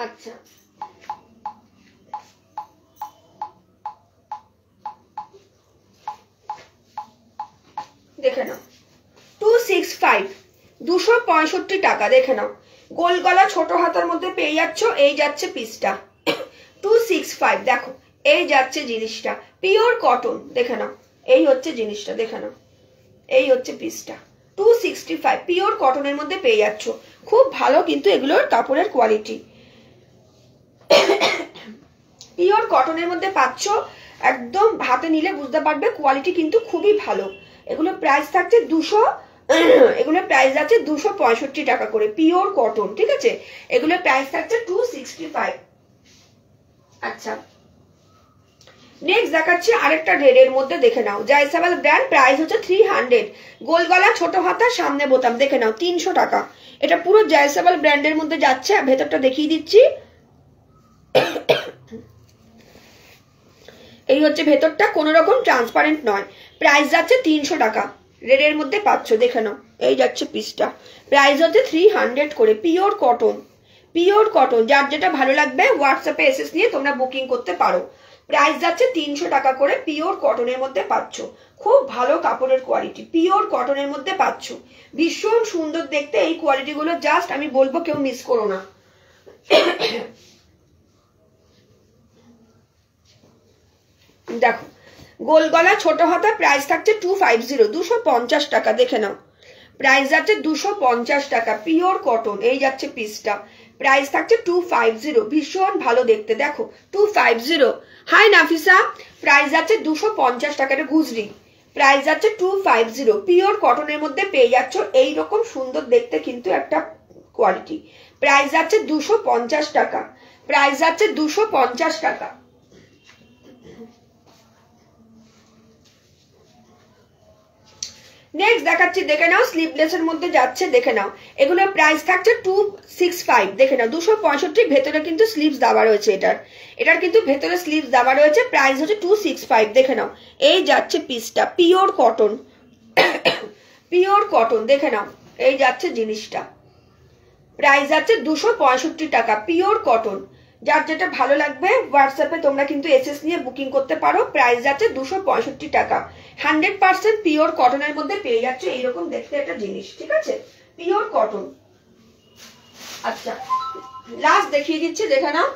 আচ্ছা, দেখে নাও 265, 265 টাকা। দেখে নাও, গোল গলা, ছোট হাতার মধ্যে পেয়ে যাচ্ছ। এই যাচ্ছে পিসটা 265। দেখো এই যাচ্ছে জিনিসটা, পিওর কটন। দেখে নাও, এই হচ্ছে জিনিসটা, দেখে নাও, এই হচ্ছে পিসটা 265, পিওর কটনের মধ্যে পেয়ে যাচ্ছ। খুব ভালো কিন্তু এগুলোর কাপড়ের কোয়ালিটি, পিওর কটনের মধ্যে পাচ্ছ। একদম হাতে নিলে বুঝতে পারবে কোয়ালিটি কিন্তু খুবই ভালো। এগুলো প্রাইস থাকছে 200, এগুলো প্রাইস আছে 265 টাকা করে, পিওর কটন, ঠিক আছে। এগুলো প্রাইস থাকছে 265। আচ্ছা, নেক্সট দেখাচ্ছি আরেকটা রেডের মধ্যে। দেখে নাও, জয়সাবাল ব্র্যান্ড, প্রাইস হচ্ছে 300, গোল গলা, ছোট হাতা, সামনে বোতাম। দেখে নাও 300 টাকা। এটা পুরো জয়সাবাল ব্র্যান্ডের মধ্যে যাচ্ছে। ভেতরটা দেখিয়ে দিচ্ছি, এই হচ্ছে ভেতরটা, কোনো রকম ট্রান্সপারেন্ট নয়। প্রাইস যাচ্ছে 300 টাকা, রেডের মধ্যে পাচ্ছ। দেখে নাও, এই যাচ্ছে পিসটা, প্রাইস হচ্ছে 300 করে, পিওর কটন, পিওর কটন। যার যেটা ভালো লাগবে হোয়াটসঅ্যাপে এসএস নিয়ে তোমরা বুকিং করতে পারো। প্রাইস যাচ্ছে 300 টাকা করে, পিওর কটনের মধ্যে পাচ্ছ, খুব ভালো কাপড়ের কোয়ালিটি, পিওর কটনের মধ্যে পাচ্ছ, ভীষণ সুন্দর দেখতে। এই কোয়ালিটি গুলো জাস্ট আমি বলবো কেউ মিস করো না। দেখো গোল গলা ছোট হাতা, প্রাইস থাকছে 250, 250 টাকা, দেখে নাও। প্রাইস যাচ্ছে 250 টাকা, পিওর কটন, এই যাচ্ছে পিসটা, প্রাইস থাকছে 250, ভীষণ ভালো দেখতে, দেখো 250। হাই নাফিসা, প্রাইস যাচ্ছে 250 টাকা, এটা গুজরি, প্রাইস যাচ্ছে 250, পিওর কটনের মধ্যে পেয়ে যাচ্ছ এইরকম সুন্দর দেখতে কিন্তু একটা কোয়ালিটি। প্রাইস যাচ্ছে 250 টাকা, প্রাইস যাচ্ছে 250 টাকা। নেক্সট দেখাচ্ছি, দেখে নাও, স্লিভলেস এর মধ্যে যাচ্ছে, দেখে নাও, এগুলো প্রাইস থাকছে 265, দেখে নাও 265, ভেতরে কিন্তু স্লিভস দেওয়া রয়েছে, এটার কিন্তু ভেতরে স্লিভস দেওয়া রয়েছে, প্রাইস হচ্ছে 265, দেখে নাও। এই যাচ্ছে পিসটা, পিওর কটন, পিওর কটন, দেখে নাও, এই যাচ্ছে জিনিসটা, প্রাইস যাচ্ছে 265 টাকা, পিওর কটন। যার যেটা ভালো লাগবে হোয়াটসঅ্যাপে তোমরা কিন্তু এসএস নিয়ে বুকিং করতে পারো, প্রাইস যাচ্ছে 265 টাকা, 100% পিওর কটনের মধ্যে পেয়ে যাচ্ছে এইরকম দেখতে একটা জিনিস, ঠিক আছে, পিওর কটন। আচ্ছা লাস্ট দেখিয়ে দিচ্ছি, দেখে নাও,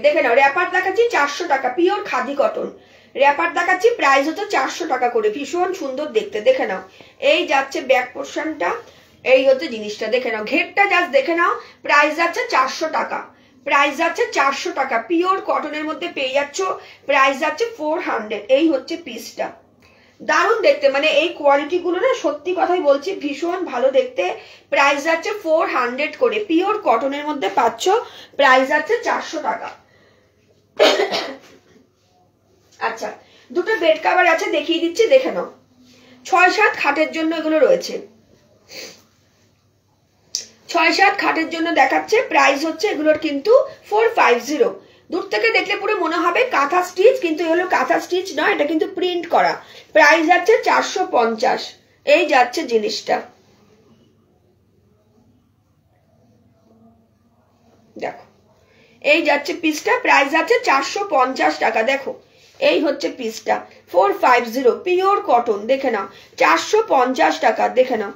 দেখে নাও, র্যাপার দেখাচ্ছি 400 টাকা, পিওর খাদি কটন, র্যাপার দেখাচ্ছি, প্রাইস হচ্ছে 400 টাকা করে, ভীষণ সুন্দর দেখতে, দেখে নাও। এই যাচ্ছে ব্যাক পোর্শনটা, এই হচ্ছে জিনিসটা, দেখে নাও, ঘেরটা জাস্ট দেখে নাও, প্রাইস যাচ্ছে 400 টাকা, প্রাইস যাচ্ছে 400 টাকা, পিওর কটনের মধ্যে পেয়ে যাচ্ছ, প্রাইস যাচ্ছে 400, এই হচ্ছে পিসটা, দারুণ দেখতে, মানে এই কোয়ালিটি গুলো না সত্যি কথাই বলছি ভীষণ ভালো দেখতে, প্রাইস যাচ্ছে 400 করে, পিওর কটনের মধ্যে পাচ্ছ, প্রাইস যাচ্ছে 400 টাকা। আচ্ছা দুটো বেড কভার আছে, দেখিয়ে দিচ্ছি, দেখে নাও, 6-7 খাটের জন্য এগুলো রয়েছে, 6-7 খাটের জন্য দেখাচ্ছে, প্রাইস হচ্ছে এগুলোর কিন্তু 450। দূর থেকে দেখলে পুরো মনে হবে কাঁথা স্টিচ, কিন্তু এগুলো কাঁথা স্টিচ নয়, এটা কিন্তু প্রিন্ট করা, প্রাইস যাচ্ছে 450, এই যাচ্ছে জিনিসটা, দেখো এই যাচ্ছে পিসটা, প্রাইস যাচ্ছে 450 টাকা, দেখো এই হচ্ছে পিসটা, 450, পিওর কটন, দেখে নাও 450 টাকা, দেখে নাও,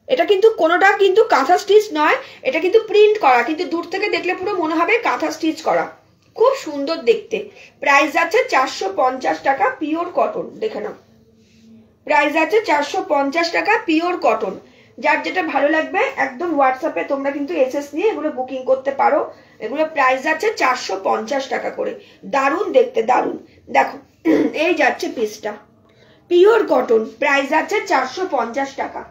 এটা কিন্তু কোনোটা কিন্তু কাঁথা স্টিচ নয়, এটা কিন্তু প্রিন্ট করা, কিন্তু দূর থেকে দেখলে পুরো মনে হবে কাঁথা স্টিচ করা, খুব সুন্দর দেখতে, প্রাইস যাচ্ছে 450 টাকা, পিওর কটন, দেখে নাও, প্রাইস যাচ্ছে 450 টাকা, পিওর কটন। যার যেটা ভালো লাগবে একদম হোয়াটসঅ্যাপে তোমরা কিন্তু এসএস নিয়ে এগুলো বুকিং করতে পারো, এগুলো প্রাইস যাচ্ছে 450 টাকা করে, দারুণ দেখতে, দারুণ, দেখো এই যাচ্ছে পিসটা, পিওর কটন, প্রাইস যাচ্ছে 450 টাকা।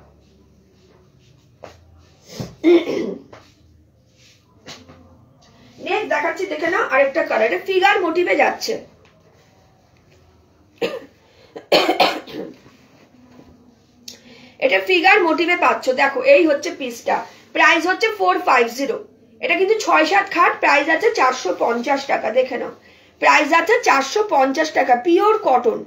নেক্সট দেখাচ্ছি, দেখে নাও, আরেকটা কালার, ফিগার মোটিভে যাচ্ছে, এটা ফিগার মোটিভে পাচ্ছ, দেখো এই হচ্ছে পিসটা, প্রাইস হচ্ছে 450, এটা কিন্তু 6-7 খাট, প্রাইস আছে 450 টাকা, দেখে নাও, প্রাইস আছে 450 টাকা, পিওর কটন,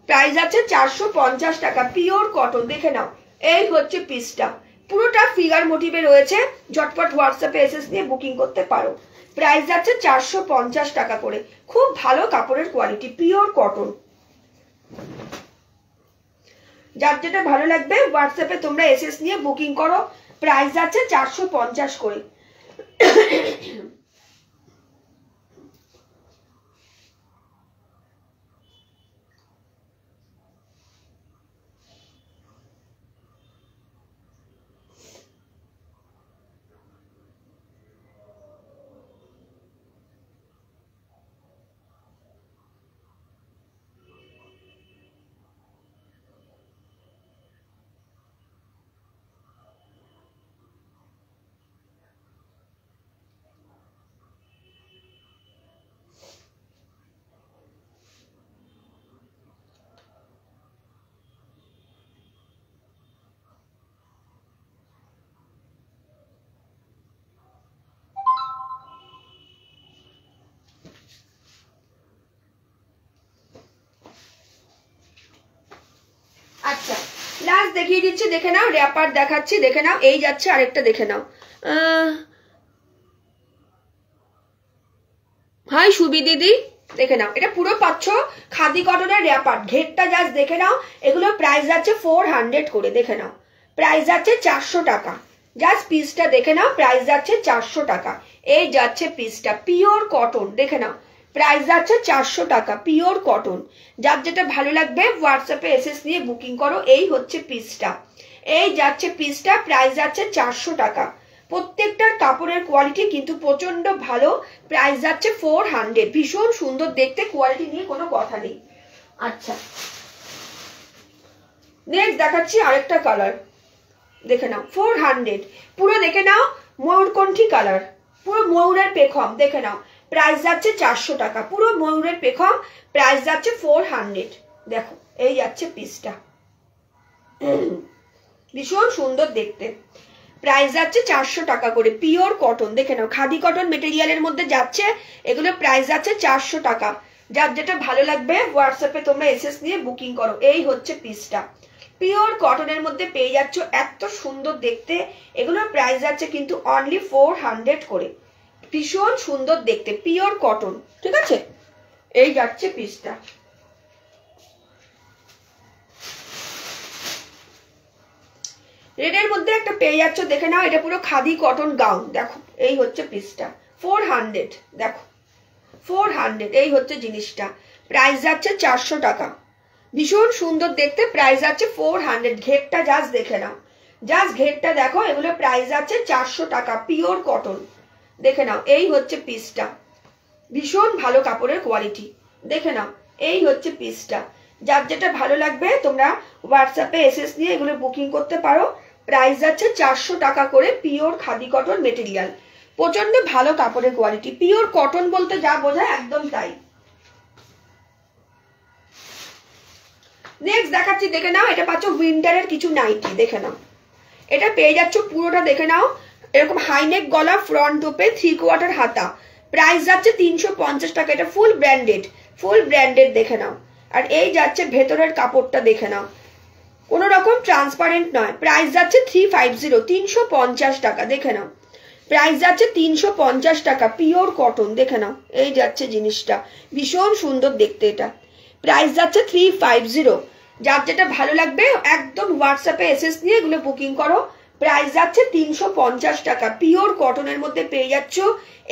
প্রাইস আছে 450 টাকা, পিওর কটন, দেখে নাও, এই হচ্ছে পিসটা, পুরোটা ফিগার মোটিভে রয়েছে, ঝটপট হোয়াটসঅ্যাপে এসএস নিয়ে বুকিং করতে পারো, প্রাইস যাচ্ছে 450 টাকা করে, খুব ভালো কাপড়ের কোয়ালিটি, পিওর কটন। যার যেটা ভালো লাগবে হোয়াটসঅ্যাপে তোমরা এসএস নিয়ে বুকিং করো, প্রাইস যাচ্ছে 450 করে। আচ্ছা লাস্ট দেখিয়ে দিচ্ছি, দেখে নাও, র্যাপার দেখাচ্ছি, দেখে নাও, এই যাচ্ছে আরেকটা, দেখে নাও, হাই সুবি দিদি, দেখে নাও এটা পুরো পাচ্ছ খাদি কটনের র্যাপার, ঘেরটা জাস্ট দেখে নাও। এগুলো প্রাইস যাচ্ছে 400 করে, দেখে নাও প্রাইস যাচ্ছে 400 টাকা। জাস্ট পিসটা দেখে নাও, প্রাইস যাচ্ছে 400 টাকা। এই যাচ্ছে পিসটা পিওর কটন, দেখে নাও প্রাইস যাচ্ছে 400 টাকা পিওর কটন। যার যেটা ভালো লাগবে হোয়াটসঅ্যাপে এসএস নিয়ে বুকিং করো। এই হচ্ছে পিসটা, এই যাচ্ছে পিসটা, প্রাইস যাচ্ছে 400 টাকা। প্রত্যেকটার কাপড়ের কোয়ালিটি কিন্তু প্রচন্ড ভালো, প্রাইস যাচ্ছে 400। ভীষণ সুন্দর দেখতে, কোয়ালিটি নিয়ে কোনো কথা নেই। আচ্ছা নেক্সট দেখাচ্ছি আরেকটা কালার, দেখে নাও 400 পুরো, দেখে নাও ময়ূরকণ্ঠী কালার, পুরো ময়ূরের পেখম, দেখে নাও প্রাইস যাচ্ছে 400 টাকা। পুরো ময়ূরের পেখম, প্রাইস যাচ্ছে 400। দেখো এই যাচ্ছে পিসটা, ভীষণ সুন্দর দেখতে, প্রাইস যাচ্ছে 400 টাকা করে পিওর কটন। দেখে নাও খাদি কটন মেটেরিয়ালের মধ্যে যাচ্ছে, এগুলো প্রাইস যাচ্ছে 400 টাকা। যার যেটা ভালো লাগবে হোয়াটসঅ্যাপে তোমরা এসএস নিয়ে বুকিং করো। এই হচ্ছে পিসটা, পিওর কটনের মধ্যে পেয়ে যাচ্ছ, এত সুন্দর দেখতে। এগুলোর প্রাইস যাচ্ছে কিন্তু অনলি 400 করে, ভীষণ সুন্দর দেখতে পিওর কটন, ঠিক আছে। এই যাচ্ছে পিসটা। রেডের মধ্যে একটা পেয়ে যাচ্ছ, দেখে নাও এটা পুরো খাদি কটন গাউন, দেখো এই হচ্ছে পিসটা 400, দেখো 400। এই হচ্ছে জিনিসটা, প্রাইস যাচ্ছে 400 টাকা। ভীষণ সুন্দর দেখতে, প্রাইস যাচ্ছে 400। ঘেরটা জাস্ট দেখে নাও, জাস্ট ঘেরটা দেখো, এগুলো প্রাইস যাচ্ছে 400 টাকা পিওর কটন। দেখে নাও এই হচ্ছে পিসটা, ভীষণ ভালো কাপড়ের কোয়ালিটি, দেখে নাও এই হচ্ছে পিসটা। যার যেটা ভালো লাগবে তোমরা হোয়াটসঅ্যাপে এসএস নিয়ে এগুলো বুকিং করতে পারো। প্রাইস যাচ্ছে 400 টাকা করে পিওর খাদি কটন মেটেরিয়াল, প্রচন্ড ভালো কাপড়ের কোয়ালিটি। পিওর কটন বলতে যা বোঝায় একদম তাই। নেক্সট দেখাচ্ছি, দেখে নাও এটা পাচ্ছ উইন্টারের কিছু নাইটি, দেখে নাও এটা পেয়ে যাচ্ছ পুরোটা, দেখে নাও এরকম হাইনেক গলা, ফ্রন্ট ওপেন, 3/4 হাতা, প্রাইস যাচ্ছে 350 টাকা। এটা ফুল ব্র্যান্ডেড, ফুল ব্র্যান্ডেড, দেখে নাও। আর এই যাচ্ছে ভেতরের কাপড়টা, দেখে নাও কোনো রকম ট্রান্সপারেন্ট নয়, প্রাইস যাচ্ছে 350, 350 টাকা, দেখে নাও প্রাইস যাচ্ছে 350 টাকা পিওর কটন। দেখে নাও এই যাচ্ছে জিনিসটা, ভীষণ সুন্দর দেখতে, এটা প্রাইস যাচ্ছে 350। যার যেটা ভালো লাগবে একদম হোয়াটসঅ্যাপে এসএস নিয়ে এগুলো বুকিং করো। প্রাইস যাচ্ছে 350 টাকা পিওর কটনের মধ্যে পেয়ে যাচ্ছ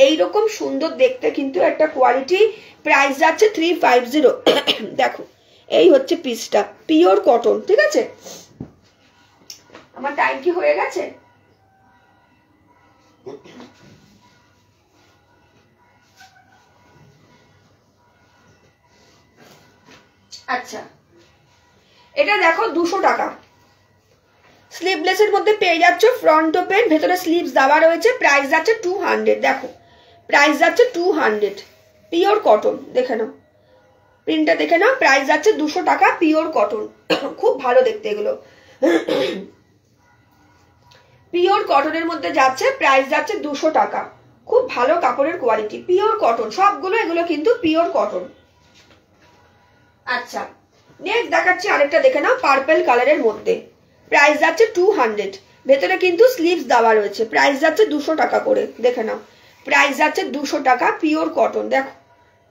এইরকম সুন্দর দেখতে কিন্তু একটা কোয়ালিটি, প্রাইস যাচ্ছে 350। দেখো এই হচ্ছে পিসটা পিওর কটন, ঠিক আছে। আমার টাইম কি হয়ে গেছে? আচ্ছা এটা দেখো 200 টাকা, স্লিভলেসের মধ্যে পেয়ে যাচ্ছ, ফ্রন্ট ওপেন, ভেতরে স্লিভস দেওয়া রয়েছে, প্রাইস যাচ্ছে 200। দেখো প্রাইস যাচ্ছে 200 পিওর কটন, দেখে নাও প্রিন্টটা দেখে নাও, প্রাইস যাচ্ছে 200 টাকা পিওর কটন। খুব ভালো দেখতে এগুলো, পিওর কটনের মধ্যে যাচ্ছে, প্রাইস যাচ্ছে 200 টাকা। খুব ভালো কাপড়ের কোয়ালিটি, পিওর কটন সবগুলো, এগুলো কিন্তু পিওর কটন। আচ্ছা নেক্সট দেখাচ্ছি আরেকটা, দেখে নাও পার্পল কালারের মধ্যে, প্রাইস যাচ্ছে 200, ভেতরে কিন্তু স্লিভস দেওয়া রয়েছে, প্রাইস যাচ্ছে 200 টাকা করে, দেখে নাও প্রাইস যাচ্ছে 200 টাকা পিওর কটন। দেখো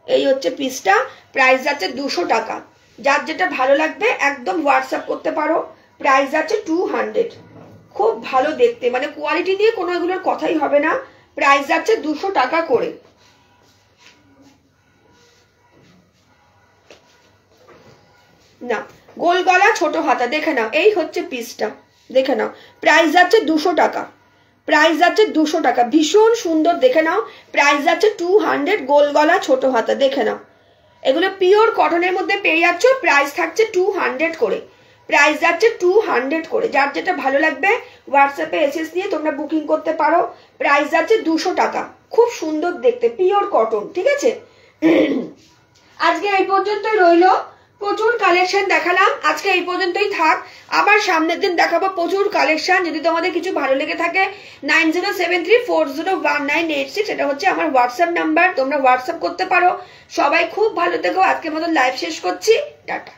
এই হচ্ছে পিসটা, প্রাইস যাচ্ছে 200 টাকা। যার যেটা ভালো লাগবে একদম হোয়াটসঅ্যাপ করতে পারো, প্রাইস যাচ্ছে 200। খুব ভালো দেখতে, মানে কোয়ালিটি নিয়ে কোনো এগুলোর কথাই হবে না, প্রাইস যাচ্ছে 200 টাকা করে। না গোল গলা ছোট হাতা, দেখে নাও এই হচ্ছে পিসটা, দেখে নাও প্রাইস যাচ্ছে 200 টাকা, প্রাইস যাচ্ছে 200 টাকা, ভীষণ সুন্দর, দেখে নাও প্রাইস যাচ্ছে 200, গোল গলা ছোট হাতা, দেখে নাও এগুলো পিওর কটনের মধ্যে পেয়ে যাচ্ছ, প্রাইস থাকছে 200 করে, প্রাইস যাচ্ছে 200 করে। যার যেটা ভালো লাগবে হোয়াটসঅ্যাপে এসএস দিয়ে তোমরা বুকিং করতে পারো, প্রাইস যাচ্ছে 200 টাকা। খুব সুন্দর দেখতে পিওর কটন, ঠিক আছে। আজকে এই পর্যন্তই রইলো, প্রচুর কালেকশন দেখালাম, আজকে এই পর্যন্তই থাক, আবার সামনের দিন দেখাবো প্রচুর কালেকশন। যদি তোমাদের কিছু ভালো লেগে থাকে 9073401986 এটা হচ্ছে আমার হোয়াটসঅ্যাপ নাম্বার, তোমরা হোয়াটসঅ্যাপ করতে পারো। সবাই খুব ভালো থেকো, আজকের মতো লাইভ শেষ করছি, টাটা।